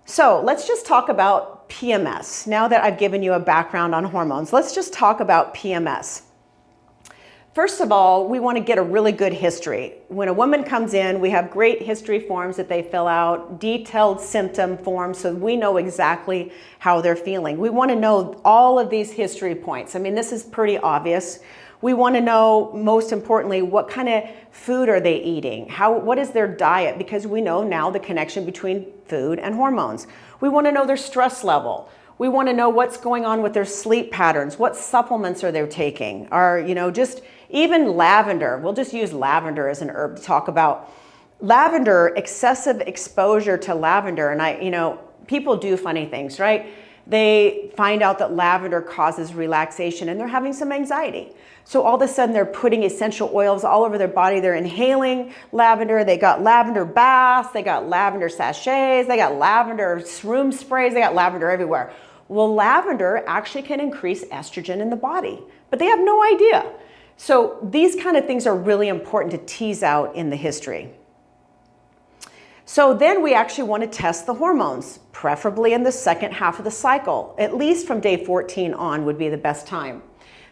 So let's just talk about PMS. Now that I've given you a background on hormones, let's just talk about PMS. First of all, we want to get a really good history. When a woman comes in, we have great history forms that they fill out, detailed symptom forms, so we know exactly how they're feeling. We want to know all of these history points. I mean, this is pretty obvious. We want to know, most importantly, what kind of food are they eating? What is their diet? Because we know now the connection between food and hormones. We want to know their stress level. We want to know what's going on with their sleep patterns. What supplements are they taking? Just even lavender. We'll just use lavender as an herb to talk about. Lavender, excessive exposure to lavender, and people do funny things, right? They find out that lavender causes relaxation and they're having some anxiety. So all of a sudden they're putting essential oils all over their body. They're inhaling lavender. They got lavender baths. They got lavender sachets. They got lavender room sprays. They got lavender everywhere. Well, lavender actually can increase estrogen in the body, but they have no idea. So these kind of things are really important to tease out in the history. So then we actually want to test the hormones, preferably in the second half of the cycle. At least from day 14 on would be the best time.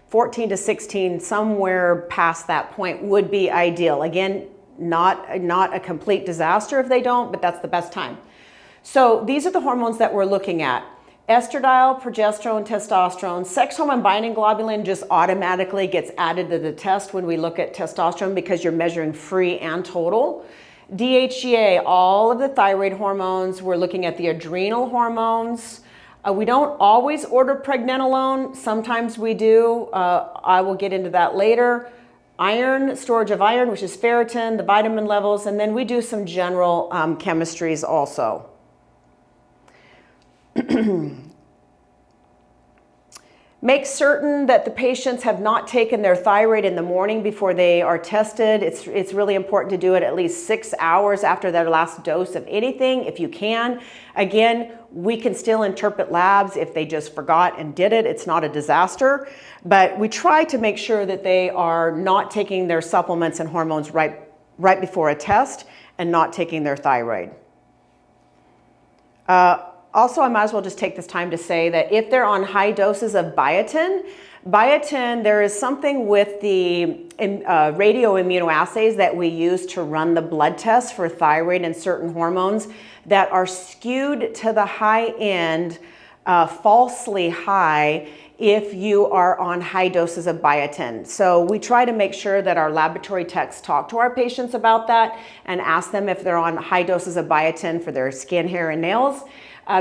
14 to 16, somewhere past that point would be ideal. Again, not a complete disaster if they don't, but that's the best time. So these are the hormones that we're looking at. Estradiol, progesterone, testosterone. Sex hormone binding globulin just automatically gets added to the test when we look at testosterone because you're measuring free and total. DHEA, all of the thyroid hormones. We're looking at the adrenal hormones. We don't always order pregnenolone. Sometimes we do. I will get into that later. Iron, storage of iron, which is ferritin, the vitamin levels, and then we do some general chemistries also. Make certain that the patients have not taken their thyroid in the morning before they are tested. It's really important to do it at least 6 hours after their last dose of anything, if you can. Again, we can still interpret labs if they just forgot and did it. It's not a disaster, but we try to make sure that they are not taking their supplements and hormones right before a test and not taking their thyroid. Also, I might as well just take this time to say that if they're on high doses of biotin, there is something with the radioimmunoassays that we use to run the blood tests for thyroid and certain hormones that are skewed to the high end, falsely high, if you are on high doses of biotin. So we try to make sure that our laboratory techs talk to our patients about that and ask them if they're on high doses of biotin for their skin, hair, and nails.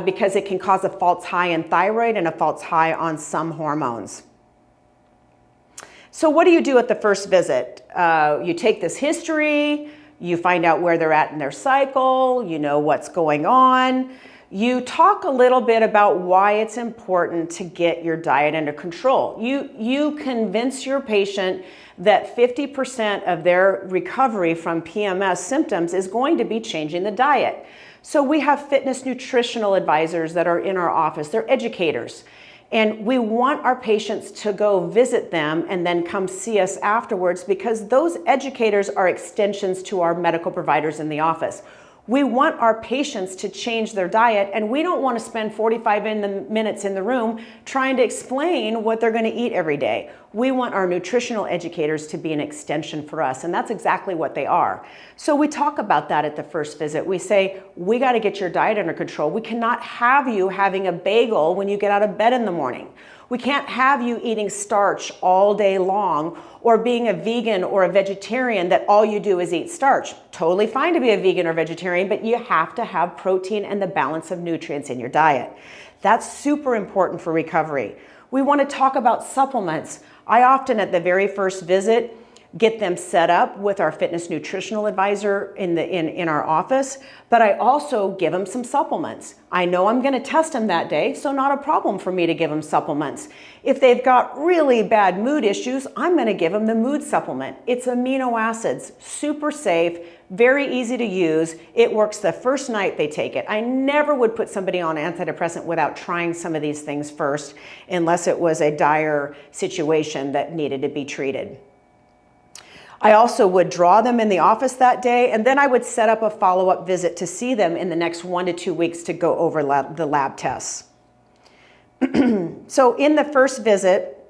Because it can cause a false high in thyroid and a false high on some hormones. So what do you do at the first visit? You take this history, you find out where they're at in their cycle, you know what's going on. You talk a little bit about why it's important to get your diet under control. You convince your patient that 50% of their recovery from PMS symptoms is going to be changing the diet. So we have fitness nutritional advisors that are in our office. They're educators. And we want our patients to go visit them and then come see us afterwards because those educators are extensions to our medical providers in the office. We want our patients to change their diet, and we don't want to spend 45 minutes in the room trying to explain what they're going to eat every day. We want our nutritional educators to be an extension for us, and that's exactly what they are. So we talk about that at the first visit. We say, we got to get your diet under control. We cannot have you having a bagel when you get out of bed in the morning. We can't have you eating starch all day long or being a vegan or a vegetarian that all you do is eat starch. Totally fine to be a vegan or vegetarian, but you have to have protein and the balance of nutrients in your diet. That's super important for recovery. We want to talk about supplements. I often at the very first visit get them set up with our fitness nutritional advisor in our office, but I also give them some supplements. I know I'm going to test them that day, so not a problem for me to give them supplements. If they've got really bad mood issues, I'm going to give them the mood supplement. It's amino acids, super safe, very easy to use. It works the first night they take it. I never would put somebody on antidepressant without trying some of these things first, unless it was a dire situation that needed to be treated. I also would draw them in the office that day, and then I would set up a follow-up visit to see them in the next 1 to 2 weeks to go over the lab tests. So in the first visit,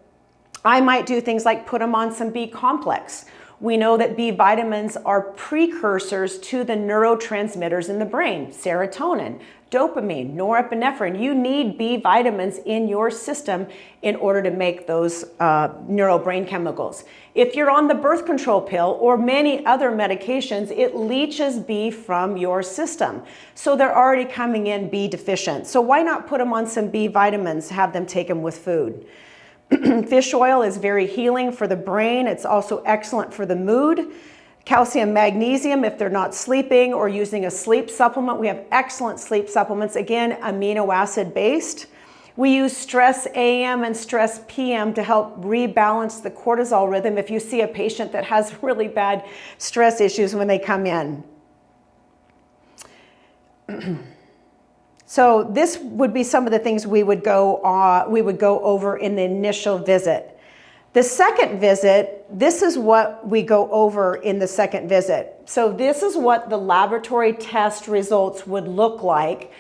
I might do things like put them on some B complex. We know that B vitamins are precursors to the neurotransmitters in the brain, serotonin, dopamine, norepinephrine. You need B vitamins in your system in order to make those neurobrain chemicals. If you're on the birth control pill or many other medications, it leaches B from your system. So they're already coming in B deficient. So why not put them on some B vitamins, have them take them with food? Fish oil is very healing for the brain. It's also excellent for the mood. Calcium, magnesium, if they're not sleeping or using a sleep supplement. We have excellent sleep supplements, again, amino acid based. We use stress AM and stress PM to help rebalance the cortisol rhythm if you see a patient that has really bad stress issues when they come in. So this would be some of the things we would go over in the initial visit. The second visit, this is what we go over in the second visit. So this is what the laboratory test results would look like.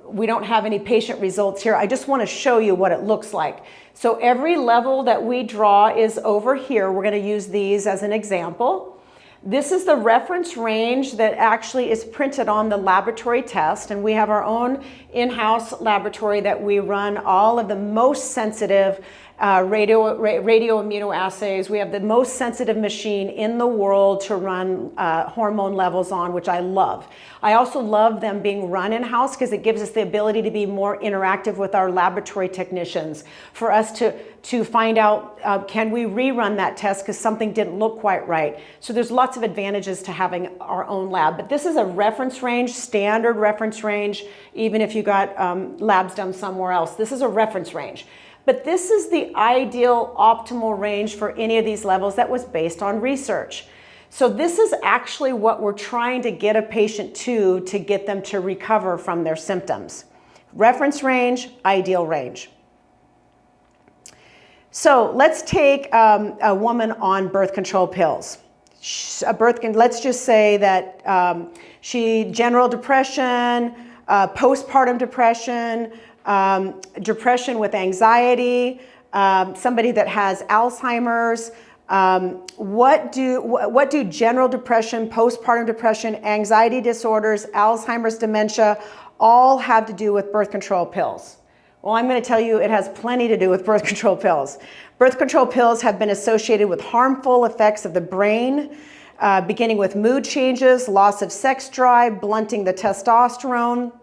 We don't have any patient results here. I just want to show you what it looks like. So every level that we draw is over here. We're going to use these as an example. This is the reference range that actually is printed on the laboratory test, and we have our own in-house laboratory that we run all of the most sensitive radio immunoassays. We have the most sensitive machine in the world to run hormone levels on, which I love. I also love them being run in-house because it gives us the ability to be more interactive with our laboratory technicians for us to find out, can we rerun that test because something didn't look quite right. So there's lots of advantages to having our own lab. But this is a reference range, standard reference range, even if you got labs done somewhere else. This is a reference range. But this is the ideal optimal range for any of these levels that was based on research. So this is actually what we're trying to get a patient to get them to recover from their symptoms. Reference range, ideal range. So let's take a woman on birth control pills. Let's just say that she general depression, postpartum depression, depression with anxiety, somebody that has Alzheimer's. What do general depression, postpartum depression, anxiety disorders, Alzheimer's, dementia, all have to do with birth control pills? Well, I'm going to tell you it has plenty to do with birth control pills. Birth control pills have been associated with harmful effects of the brain, beginning with mood changes, loss of sex drive, blunting the testosterone,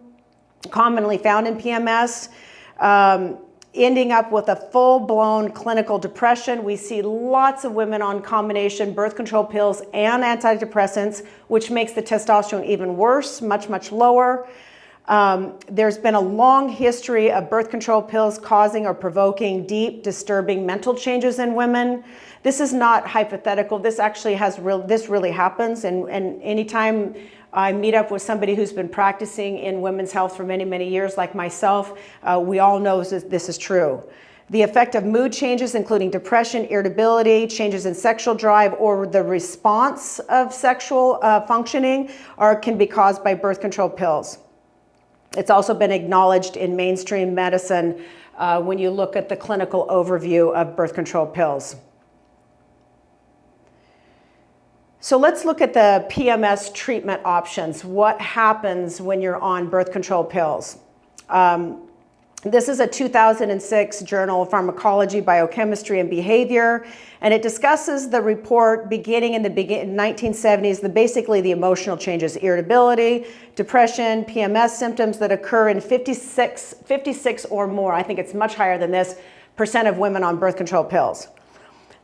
commonly found in PMS, ending up with a full-blown clinical depression. We see lots of women on combination birth control pills and antidepressants, which makes the testosterone even worse, much, much lower. There's been a long history of birth control pills causing or provoking deep, disturbing mental changes in women. This is not hypothetical. This actually this really happens. And anytime I meet up with somebody who's been practicing in women's health for many, many years, like myself, we all know this is true. The effect of mood changes, including depression, irritability, changes in sexual drive, or the response of sexual functioning can be caused by birth control pills. It's also been acknowledged in mainstream medicine when you look at the clinical overview of birth control pills. So let's look at the PMS treatment options. What happens when you're on birth control pills? This is a 2006 journal of Pharmacology, Biochemistry, and Behavior, and it discusses the report beginning in the 1970s, basically the emotional changes, irritability, depression, PMS symptoms that occur in 56 or more, I think it's much higher than this, % of women on birth control pills.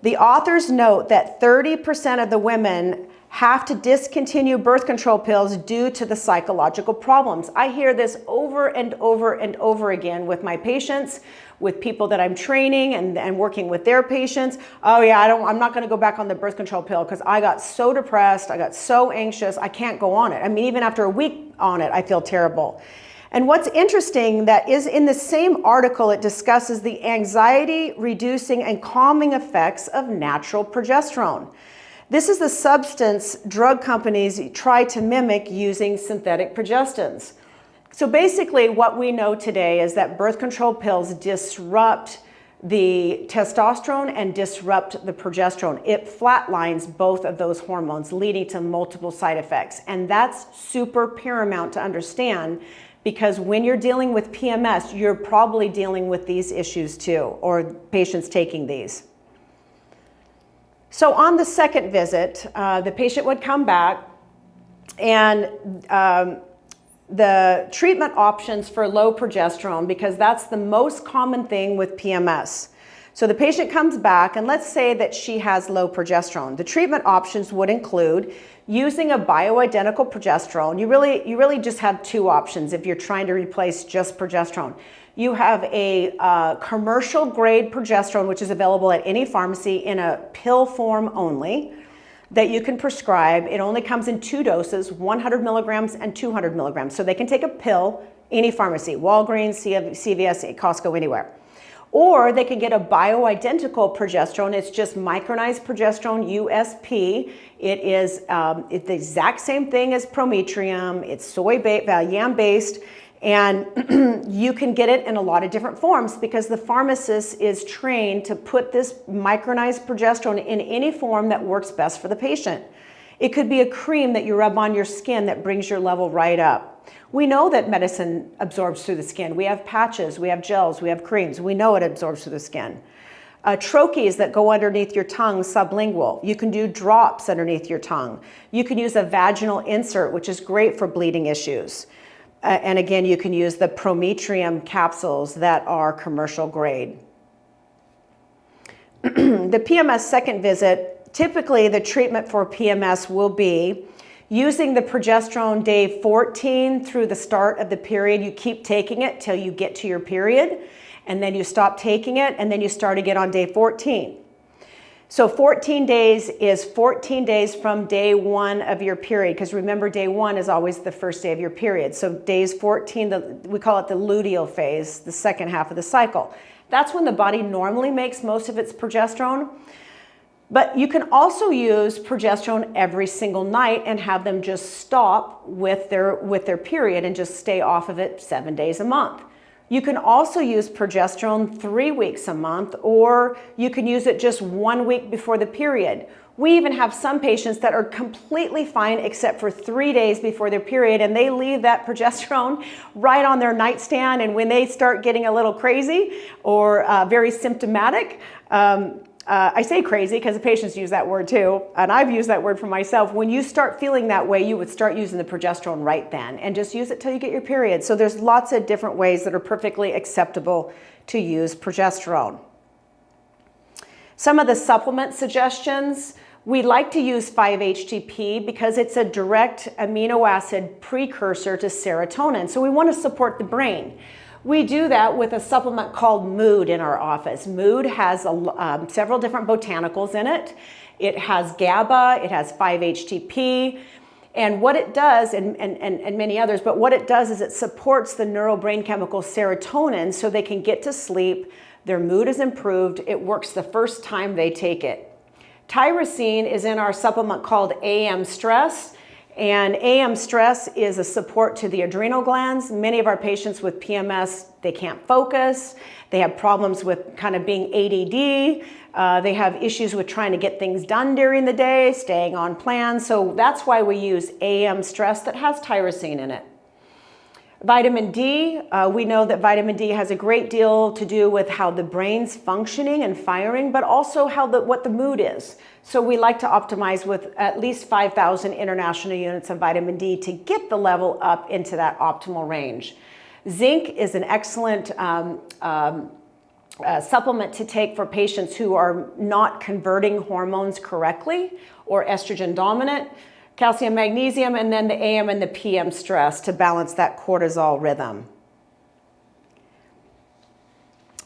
The authors note that 30% of the women have to discontinue birth control pills due to the psychological problems. I hear this over and over and over again with my patients, with people that I'm training and working with their patients. Oh yeah, I'm not gonna go back on the birth control pill because I got so depressed, I got so anxious, I can't go on it. I mean, even after a week on it, I feel terrible. And what's interesting that is in the same article, it discusses the anxiety reducing and calming effects of natural progesterone. This is the substance drug companies try to mimic using synthetic progestins. So basically what we know today is that birth control pills disrupt the testosterone and disrupt the progesterone. It flatlines both of those hormones, leading to multiple side effects. And that's super paramount to understand, because when you're dealing with PMS, you're probably dealing with these issues too, or patients taking these. So on the second visit, the patient would come back, and the treatment options for low progesterone, because that's the most common thing with PMS. So the patient comes back, and let's say that she has low progesterone. The treatment options would include using a bioidentical progesterone. You really just have two options if you're trying to replace just progesterone. You have a commercial grade progesterone, which is available at any pharmacy in a pill form only, that you can prescribe. It only comes in 2 doses, 100 milligrams and 200 milligrams. So they can take a pill, any pharmacy, Walgreens, CVS, Costco, anywhere. Or they can get a bioidentical progesterone. It's just micronized progesterone, USP. It's the exact same thing as Prometrium. It's yam-based. And you can get it in a lot of different forms, because the pharmacist is trained to put this micronized progesterone in any form that works best for the patient. It could be a cream that you rub on your skin that brings your level right up. We know that medicine absorbs through the skin. We have patches, we have gels, we have creams. We know it absorbs through the skin. Troches that go underneath your tongue, sublingual. You can do drops underneath your tongue. You can use a vaginal insert, which is great for bleeding issues. And again, you can use the Prometrium capsules that are commercial grade. The PMS second visit, typically the treatment for PMS will be using the progesterone day 14 through the start of the period. You keep taking it till you get to your period, and then you stop taking it, and then you start again on day 14. So 14 days is 14 days from day 1 of your period, because remember, day 1 is always the first day of your period. So days 14, we call it the luteal phase, the second half of the cycle. That's when the body normally makes most of its progesterone. But you can also use progesterone every single night and have them just stop with their period and just stay off of it 7 days a month. You can also use progesterone 3 weeks a month, or you can use it just 1 week before the period. We even have some patients that are completely fine except for 3 days before their period, and they leave that progesterone right on their nightstand, and when they start getting a little crazy or very symptomatic, I say crazy because the patients use that word too, and I've used that word for myself. When you start feeling that way, you would start using the progesterone right then, and just use it till you get your period. So there's lots of different ways that are perfectly acceptable to use progesterone. Some of the supplement suggestions, we like to use 5-HTP because it's a direct amino acid precursor to serotonin. So we want to support the brain. We do that with a supplement called Mood in our office. Mood has several different botanicals in it. It has GABA, it has 5-HTP, and what it does, and many others, but what it does is it supports the neurobrain chemical serotonin so they can get to sleep, their mood is improved, it works the first time they take it. Tyrosine is in our supplement called AM Stress. And AM stress is a support to the adrenal glands. Many of our patients with PMS, they can't focus. They have problems with kind of being ADD. They have issues with trying to get things done during the day, staying on plan. So that's why we use AM stress that has tyrosine in it. Vitamin D, we know that vitamin D has a great deal to do with how the brain's functioning and firing, but also what the mood is. So we like to optimize with at least 5,000 international units of vitamin D to get the level up into that optimal range. Zinc is an excellent supplement to take for patients who are not converting hormones correctly or estrogen dominant. Calcium, magnesium, and then the AM and the PM stress to balance that cortisol rhythm.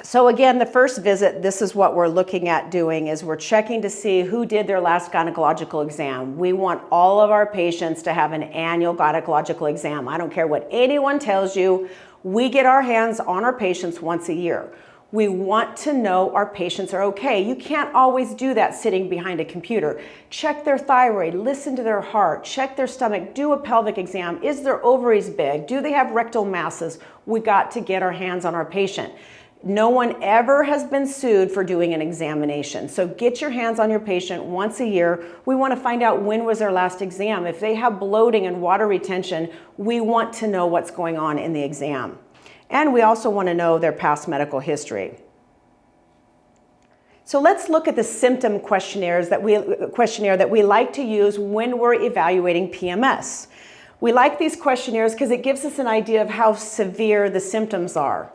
So again, the first visit, this is what we're looking at doing, is we're checking to see who did their last gynecological exam. We want all of our patients to have an annual gynecological exam. I don't care what anyone tells you, we get our hands on our patients once a year. We want to know our patients are okay. You can't always do that sitting behind a computer. Check their thyroid, listen to their heart, check their stomach, do a pelvic exam. Is their ovaries big? Do they have rectal masses? We got to get our hands on our patient. No one ever has been sued for doing an examination. So get your hands on your patient once a year. We want to find out when was their last exam. If they have bloating and water retention, we want to know what's going on in the exam. And we also want to know their past medical history. So let's look at the symptom questionnaire that we like to use when we're evaluating PMS. We like these questionnaires because it gives us an idea of how severe the symptoms are.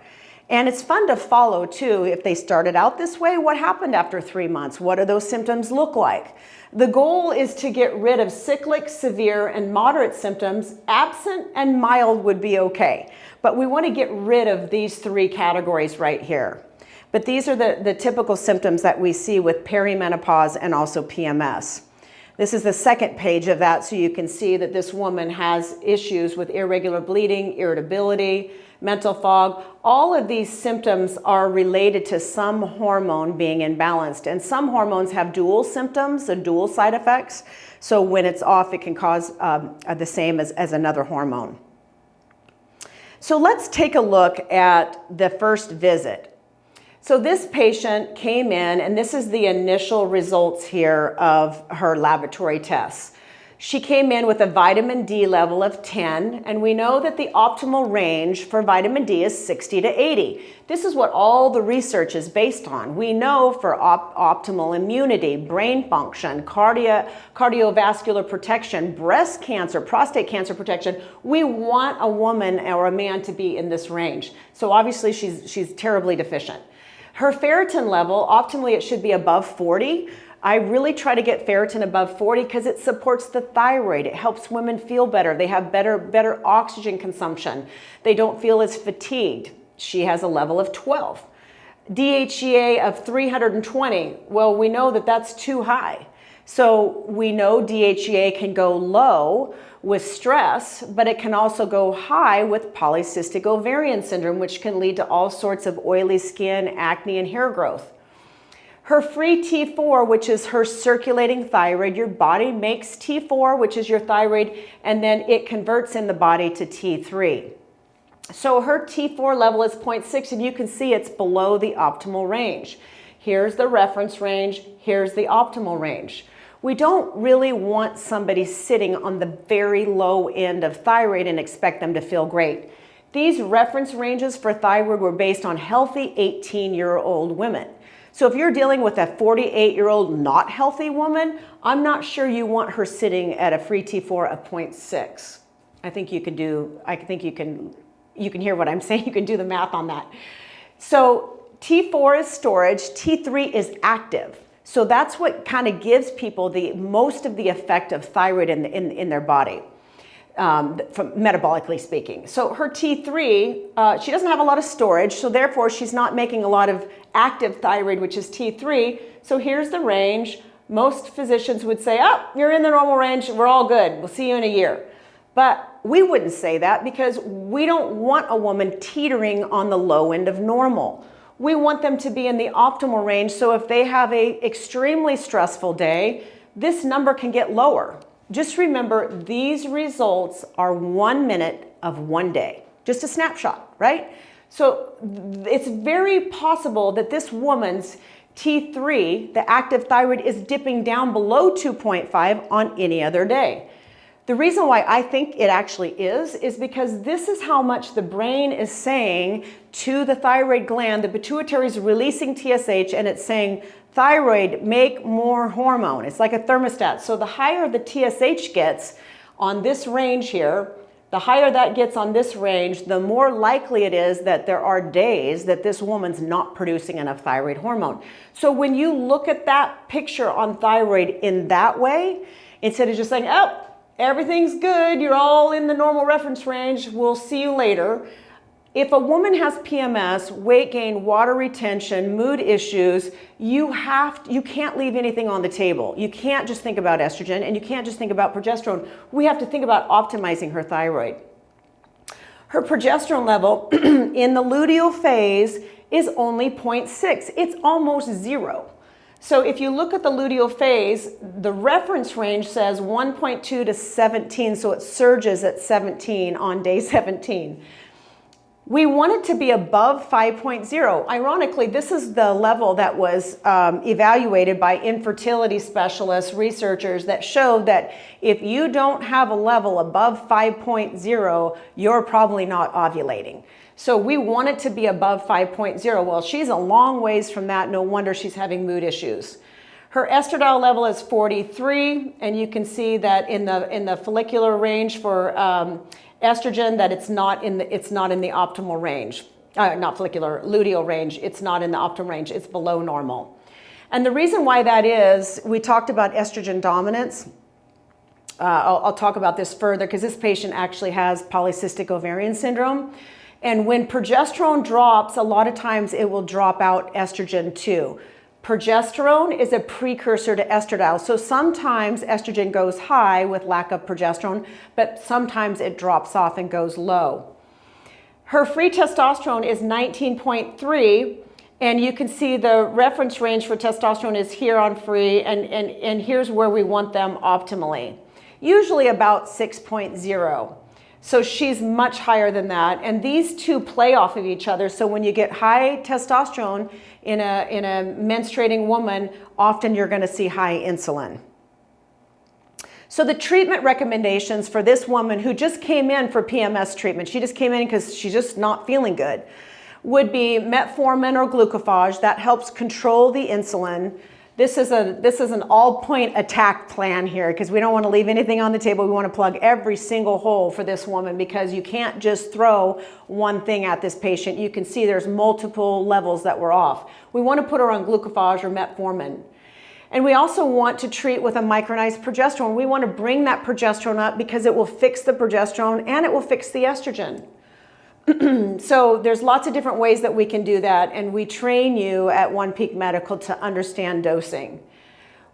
And it's fun to follow too. If they started out this way, what happened after 3 months? What do those symptoms look like? The goal is to get rid of cyclic, severe, and moderate symptoms. Absent and mild would be okay. But we want to get rid of these 3 categories right here. But these are the typical symptoms that we see with perimenopause and also PMS. This is the second page of that, so you can see that this woman has issues with irregular bleeding, irritability, mental fog. All of these symptoms are related to some hormone being imbalanced, and some hormones have dual symptoms, so dual side effects. So when it's off, it can cause the same as another hormone. So let's take a look at the first visit. So this patient came in, and this is the initial results here of her laboratory tests. She came in with a vitamin D level of 10, and we know that the optimal range for vitamin D is 60 to 80. This is what all the research is based on. We know for optimal immunity, brain function, cardiovascular protection, breast cancer, prostate cancer protection, we want a woman or a man to be in this range. So obviously she's terribly deficient. Her ferritin level, optimally it should be above 40. I really try to get ferritin above 40 because it supports the thyroid. It helps women feel better. They have better oxygen consumption. They don't feel as fatigued. She has a level of 12. DHEA of 320. Well, we know that that's too high. So we know DHEA can go low with stress, but it can also go high with polycystic ovarian syndrome, which can lead to all sorts of oily skin, acne, and hair growth. Her free T4, which is her circulating thyroid, your body makes T4, which is your thyroid, and then it converts in the body to T3. So her T4 level is 0.6, and you can see it's below the optimal range. Here's the reference range, here's the optimal range. We don't really want somebody sitting on the very low end of thyroid and expect them to feel great. These reference ranges for thyroid were based on healthy 18-year-old women. So if you're dealing with a 48-year-old not healthy woman, I'm not sure you want her sitting at a free T4 of 0.6. I think you can hear what I'm saying. You can do the math on that. So T4 is storage, T3 is active. So that's what kind of gives people the most of the effect of thyroid in their body, from metabolically speaking. So her T3, she doesn't have a lot of storage, so therefore she's not making a lot of active thyroid, which is T3. So here's the range. Most physicians would say, oh, you're in the normal range, we're all good, we'll see you in a year. But we wouldn't say that because we don't want a woman teetering on the low end of normal. We want them to be in the optimal range, so if they have an extremely stressful day, this number can get lower. Just remember, these results are 1 minute of 1 day, just a snapshot, right? So it's very possible that this woman's T3, the active thyroid, is dipping down below 2.5 on any other day. The reason why I think it actually is because this is how much the brain is saying to the thyroid gland. The pituitary is releasing TSH and it's saying, thyroid, make more hormone. It's like a thermostat. So the higher the TSH gets on this range here, the higher that gets on this range, the more likely it is that there are days that this woman's not producing enough thyroid hormone. So when you look at that picture on thyroid in that way, instead of just saying, oh, everything's good, you're all in the normal reference range, we'll see you later. If a woman has PMS, weight gain, water retention, mood issues, you can't leave anything on the table. You can't just think about estrogen and you can't just think about progesterone. We have to think about optimizing her thyroid. Her progesterone level in the luteal phase is only 0.6. It's almost 0. So if you look at the luteal phase, the reference range says 1.2 to 17, so it surges at 17 on day 17. We want it to be above 5.0. Ironically, this is the level that was evaluated by infertility specialists, researchers that showed that if you don't have a level above 5.0, you're probably not ovulating. So we want it to be above 5.0. Well, she's a long ways from that. No wonder she's having mood issues. Her estradiol level is 43, and you can see that in the follicular range for estrogen, that it's not in the optimal range. Not follicular, luteal range. It's not in the optimal range. It's below normal. And the reason why that is, we talked about estrogen dominance. I'll talk about this further because this patient actually has polycystic ovarian syndrome. And when progesterone drops, a lot of times it will drop out estrogen too. Progesterone is a precursor to estradiol. So sometimes estrogen goes high with lack of progesterone, but sometimes it drops off and goes low. Her free testosterone is 19.3, and you can see the reference range for testosterone is here on free, and here's where we want them optimally. Usually about 6.0. So she's much higher than that, and these two play off of each other. So when you get high testosterone in a menstruating woman, often you're going to see high insulin. So the treatment recommendations for this woman who just came in for PMS treatment, she just came in because she's just not feeling good, would be metformin or glucophage. That helps control the insulin. This is an all-point attack plan here because we don't want to leave anything on the table. We want to plug every single hole for this woman because you can't just throw one thing at this patient. You can see there's multiple levels that were off. We want to put her on glucophage or metformin. And we also want to treat with a micronized progesterone. We want to bring that progesterone up because it will fix the progesterone and it will fix the estrogen. So there's lots of different ways that we can do that, and we train you at One Peak Medical to understand dosing.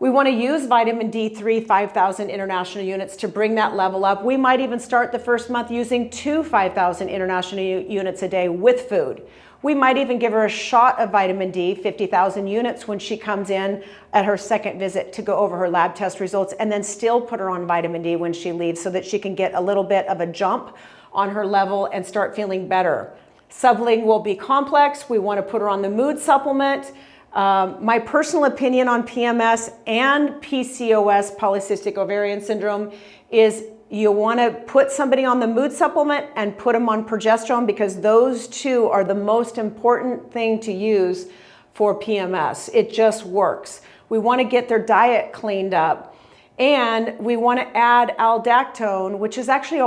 We want to use vitamin D3, 5,000 international units to bring that level up. We might even start the first month using 2 5,000 international units a day with food. We might even give her a shot of vitamin D, 50,000 units, when she comes in at her second visit to go over her lab test results, and then still put her on vitamin D when she leaves so that she can get a little bit of a jump on her level and start feeling better. Sublingual B complex, we want to put her on the mood supplement. My personal opinion on PMS and PCOS, polycystic ovarian syndrome, is you want to put somebody on the mood supplement and put them on progesterone because those two are the most important thing to use for PMS. It just works. We want to get their diet cleaned up. And we want to add aldactone, which is actually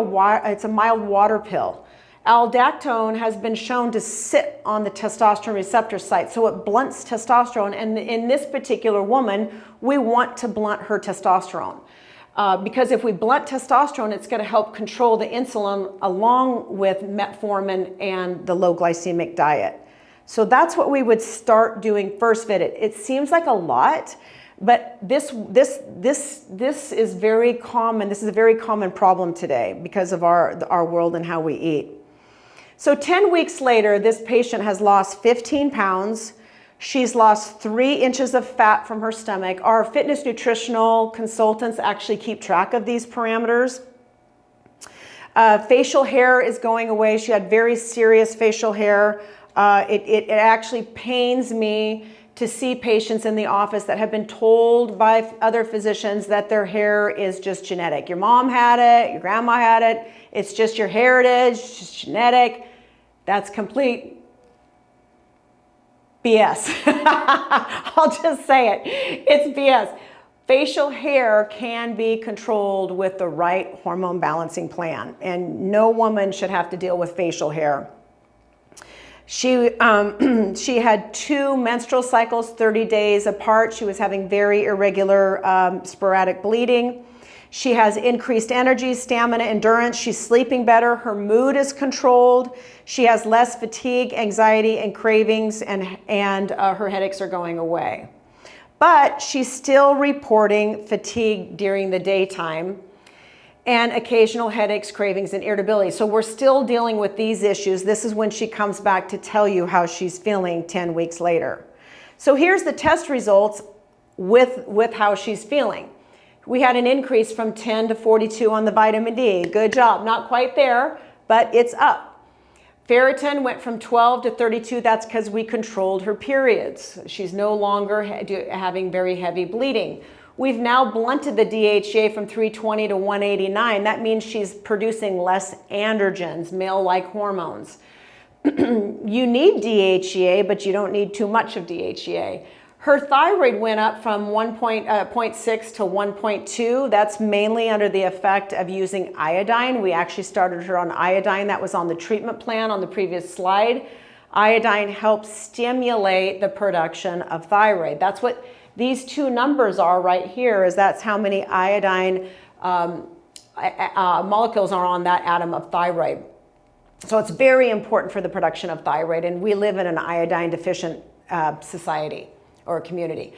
it's a mild water pill. Aldactone has been shown to sit on the testosterone receptor site, so it blunts testosterone. And in this particular woman, we want to blunt her testosterone. Because if we blunt testosterone, it's going to help control the insulin along with metformin and the low glycemic diet. So that's what we would start doing first visit. It seems like a lot, but this is very common. This is a very common problem today because of our world and how we eat. So 10 weeks later, this patient has lost 15 pounds. She's lost 3 inches of fat from her stomach. Our fitness nutritional consultants actually keep track of these parameters. Facial hair is going away. She had very serious facial hair. It actually pains me to see patients in the office that have been told by other physicians that their hair is just genetic. Your mom had it, your grandma had it, it's just your heritage, it's just genetic. That's complete BS. I'll just say it. It's BS. Facial hair can be controlled with the right hormone balancing plan, and no woman should have to deal with facial hair. She had 2 menstrual cycles, 30 days apart. She was having very irregular sporadic bleeding. She has increased energy, stamina, endurance. She's sleeping better. Her mood is controlled. She has less fatigue, anxiety, and cravings, and her headaches are going away. But she's still reporting fatigue during the daytime and occasional headaches, cravings, and irritability. So we're still dealing with these issues. This is when she comes back to tell you how she's feeling 10 weeks later. So here's the test results with how she's feeling. We had an increase from 10 to 42 on the vitamin D. Good job. Not quite there, but it's up. Ferritin went from 12 to 32. That's because we controlled her periods. She's no longer having very heavy bleeding. We've now blunted the DHEA from 320 to 189. That means she's producing less androgens, male-like hormones. You need DHEA, but you don't need too much of DHEA. Her thyroid went up from 1.6 to 1.2. That's mainly under the effect of using iodine. We actually started her on iodine. That was on the treatment plan on the previous slide. Iodine helps stimulate the production of thyroid. That's what these two numbers are right here, is that's how many iodine molecules are on that atom of thyroid. So it's very important for the production of thyroid, and we live in an iodine deficient society or community.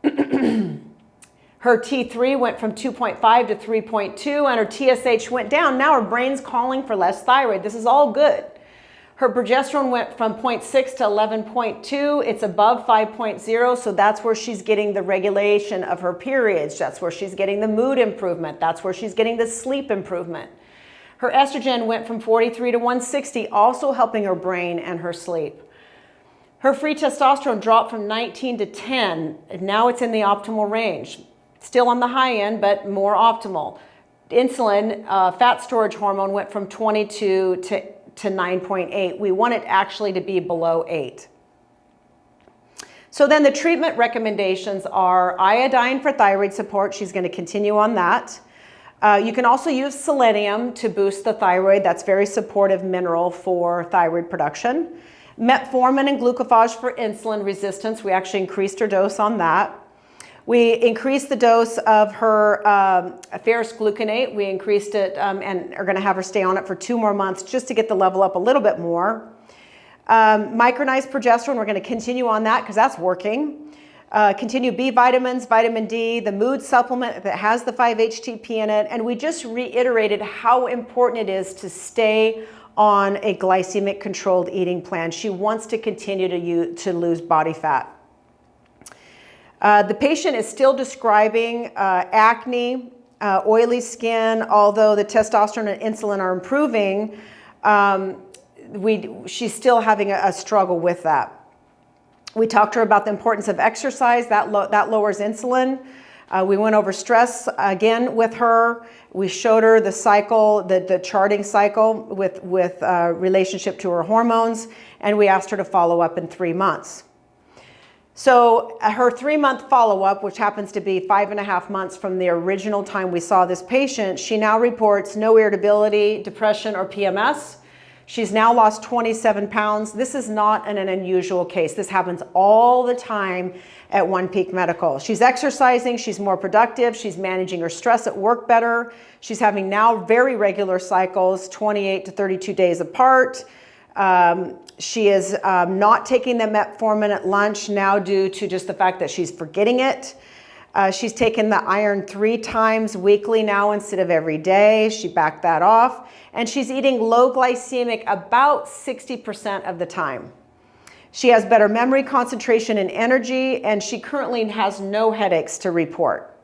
Her T3 went from 2.5 to 3.2, and her TSH went down. Now her brain's calling for less thyroid. This is all good. Her progesterone went from 0.6 to 11.2. It's above 5.0, so that's where she's getting the regulation of her periods. That's where she's getting the mood improvement. That's where she's getting the sleep improvement. Her estrogen went from 43 to 160, also helping her brain and her sleep. Her free testosterone dropped from 19 to 10. Now it's in the optimal range. Still on the high end, but more optimal. Insulin, fat storage hormone, went from 22 to 9.8. We want it actually to be below 8. So then the treatment recommendations are iodine for thyroid support. She's going to continue on that. You can also use selenium to boost the thyroid. That's very supportive mineral for thyroid production. Metformin and glucophage for insulin resistance. We actually increased her dose on that. We increased the dose of her ferrous gluconate. We increased it and are going to have her stay on it for 2 more months just to get the level up a little bit more. Micronized progesterone, we're going to continue on that because that's working. Continue B vitamins, vitamin D, the mood supplement that has the 5-HTP in it. And we just reiterated how important it is to stay on a glycemic controlled eating plan. She wants to continue to lose body fat. The patient is still describing acne, oily skin. Although the testosterone and insulin are improving, she's still having a struggle with that. We talked to her about the importance of exercise. That lowers insulin. We went over stress again with her. We showed her the cycle, the charting cycle with relationship to her hormones, and we asked her to follow up in 3 months. So her 3-month follow-up, which happens to be 5.5 months from the original time we saw this patient, she now reports no irritability, depression, or P.M.S. She's now lost 27 pounds. This is not an unusual case. This happens all the time at One Peak Medical. She's exercising, she's more productive, she's managing her stress at work better. She's having now very regular cycles, 28 to 32 days apart. She is not taking the metformin at lunch now due to just the fact that she's forgetting it. She's taken the iron 3 times weekly now instead of every day. She backed that off. And she's eating low glycemic about 60% of the time. She has better memory, concentration, and energy, and she currently has no headaches to report.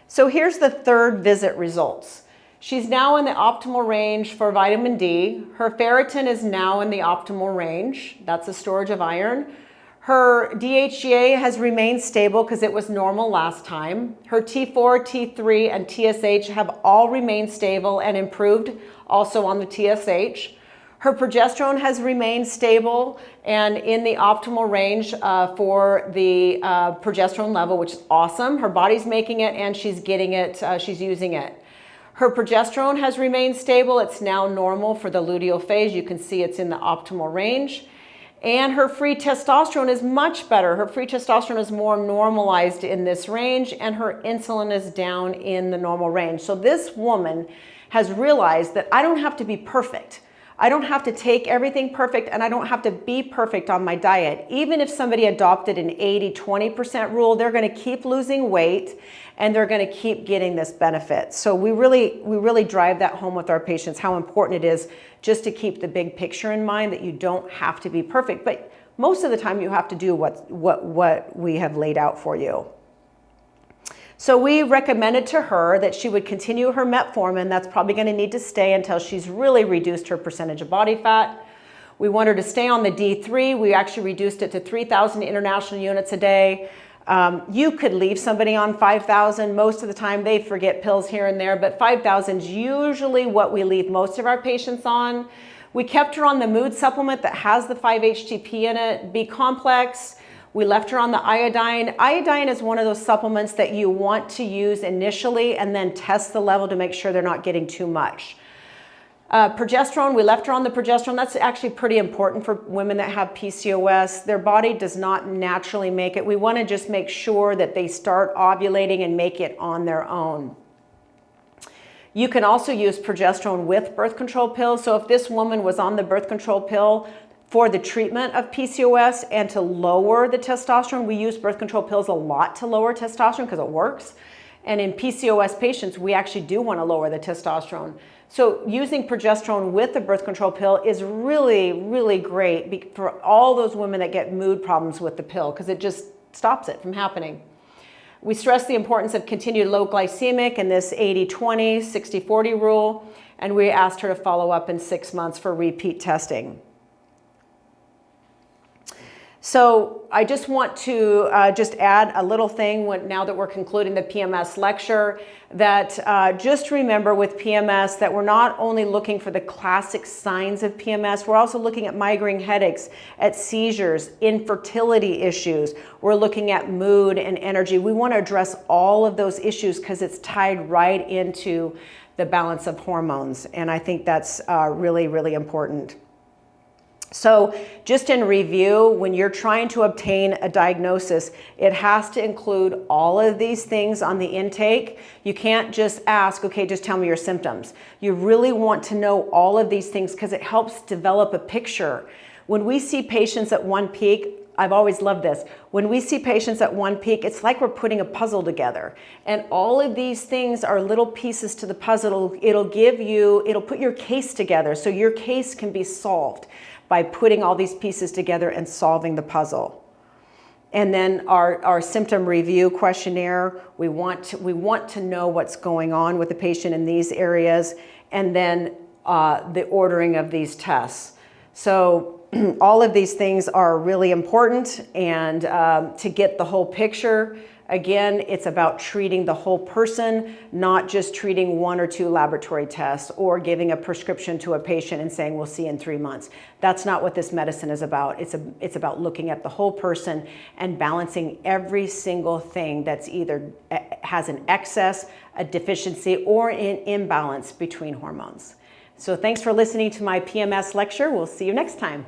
So here's the 3rd visit results. She's now in the optimal range for vitamin D. Her ferritin is now in the optimal range. That's a storage of iron. Her DHEA has remained stable because it was normal last time. Her T4, T3, and TSH have all remained stable and improved also on the TSH. Her progesterone has remained stable and in the optimal range for the progesterone level, which is awesome. Her body's making it and she's getting it, she's using it. Her progesterone has remained stable. It's now normal for the luteal phase. You can see it's in the optimal range. And her free testosterone is much better. Her free testosterone is more normalized in this range, and her insulin is down in the normal range. So this woman has realized that I don't have to be perfect. I don't have to take everything perfect, and I don't have to be perfect on my diet. Even if somebody adopted an 80-20% rule, they're going to keep losing weight and they're going to keep getting this benefit. So we really drive that home with our patients, how important it is just to keep the big picture in mind, that you don't have to be perfect, but most of the time you have to do what we have laid out for you. So we recommended to her that she would continue her metformin. That's probably going to need to stay until she's really reduced her percentage of body fat. We want her to stay on the D3. We actually reduced it to 3,000 international units a day. You could leave somebody on 5,000. Most of the time they forget pills here and there, but 5,000 is usually what we leave most of our patients on. We kept her on the mood supplement that has the 5-HTP in it, B complex. We left her on the iodine. Iodine is one of those supplements that you want to use initially and then test the level to make sure they're not getting too much. Progesterone, we left her on the progesterone. That's actually pretty important for women that have PCOS. Their body does not naturally make it. We want to just make sure that they start ovulating and make it on their own. You can also use progesterone with birth control pills. So if this woman was on the birth control pill for the treatment of PCOS and to lower the testosterone, we use birth control pills a lot to lower testosterone because it works. And in PCOS patients, we actually do want to lower the testosterone. So using progesterone with the birth control pill is really, really great for all those women that get mood problems with the pill because it just stops it from happening. We stress the importance of continued low glycemic and this 80-20, 60-40 rule, and we asked her to follow up in 6 months for repeat testing. So I just want to just add a little thing now that we're concluding the PMS lecture, that just remember with PMS that we're not only looking for the classic signs of PMS, we're also looking at migraine headaches, at seizures, infertility issues. We're looking at mood and energy. We want to address all of those issues because it's tied right into the balance of hormones. And I think that's really, really important. So just in review, when you're trying to obtain a diagnosis, it has to include all of these things on the intake. You can't just ask, okay, just tell me your symptoms. You really want to know all of these things because it helps develop a picture. When we see patients at one peak, I've always loved this. When we see patients at one peak, it's like we're putting a puzzle together. And all of these things are little pieces to the puzzle. It'll put your case together so your case can be solved by putting all these pieces together and solving the puzzle. And then our symptom review questionnaire, we want to know what's going on with the patient in these areas, and then the ordering of these tests. So all of these things are really important, and to get the whole picture, again, it's about treating the whole person, not just treating 1 or 2 laboratory tests or giving a prescription to a patient and saying, we'll see in 3 months. That's not what this medicine is about. It's about looking at the whole person and balancing every single thing that's either has an excess, a deficiency, or an imbalance between hormones. So thanks for listening to my PMS lecture. We'll see you next time.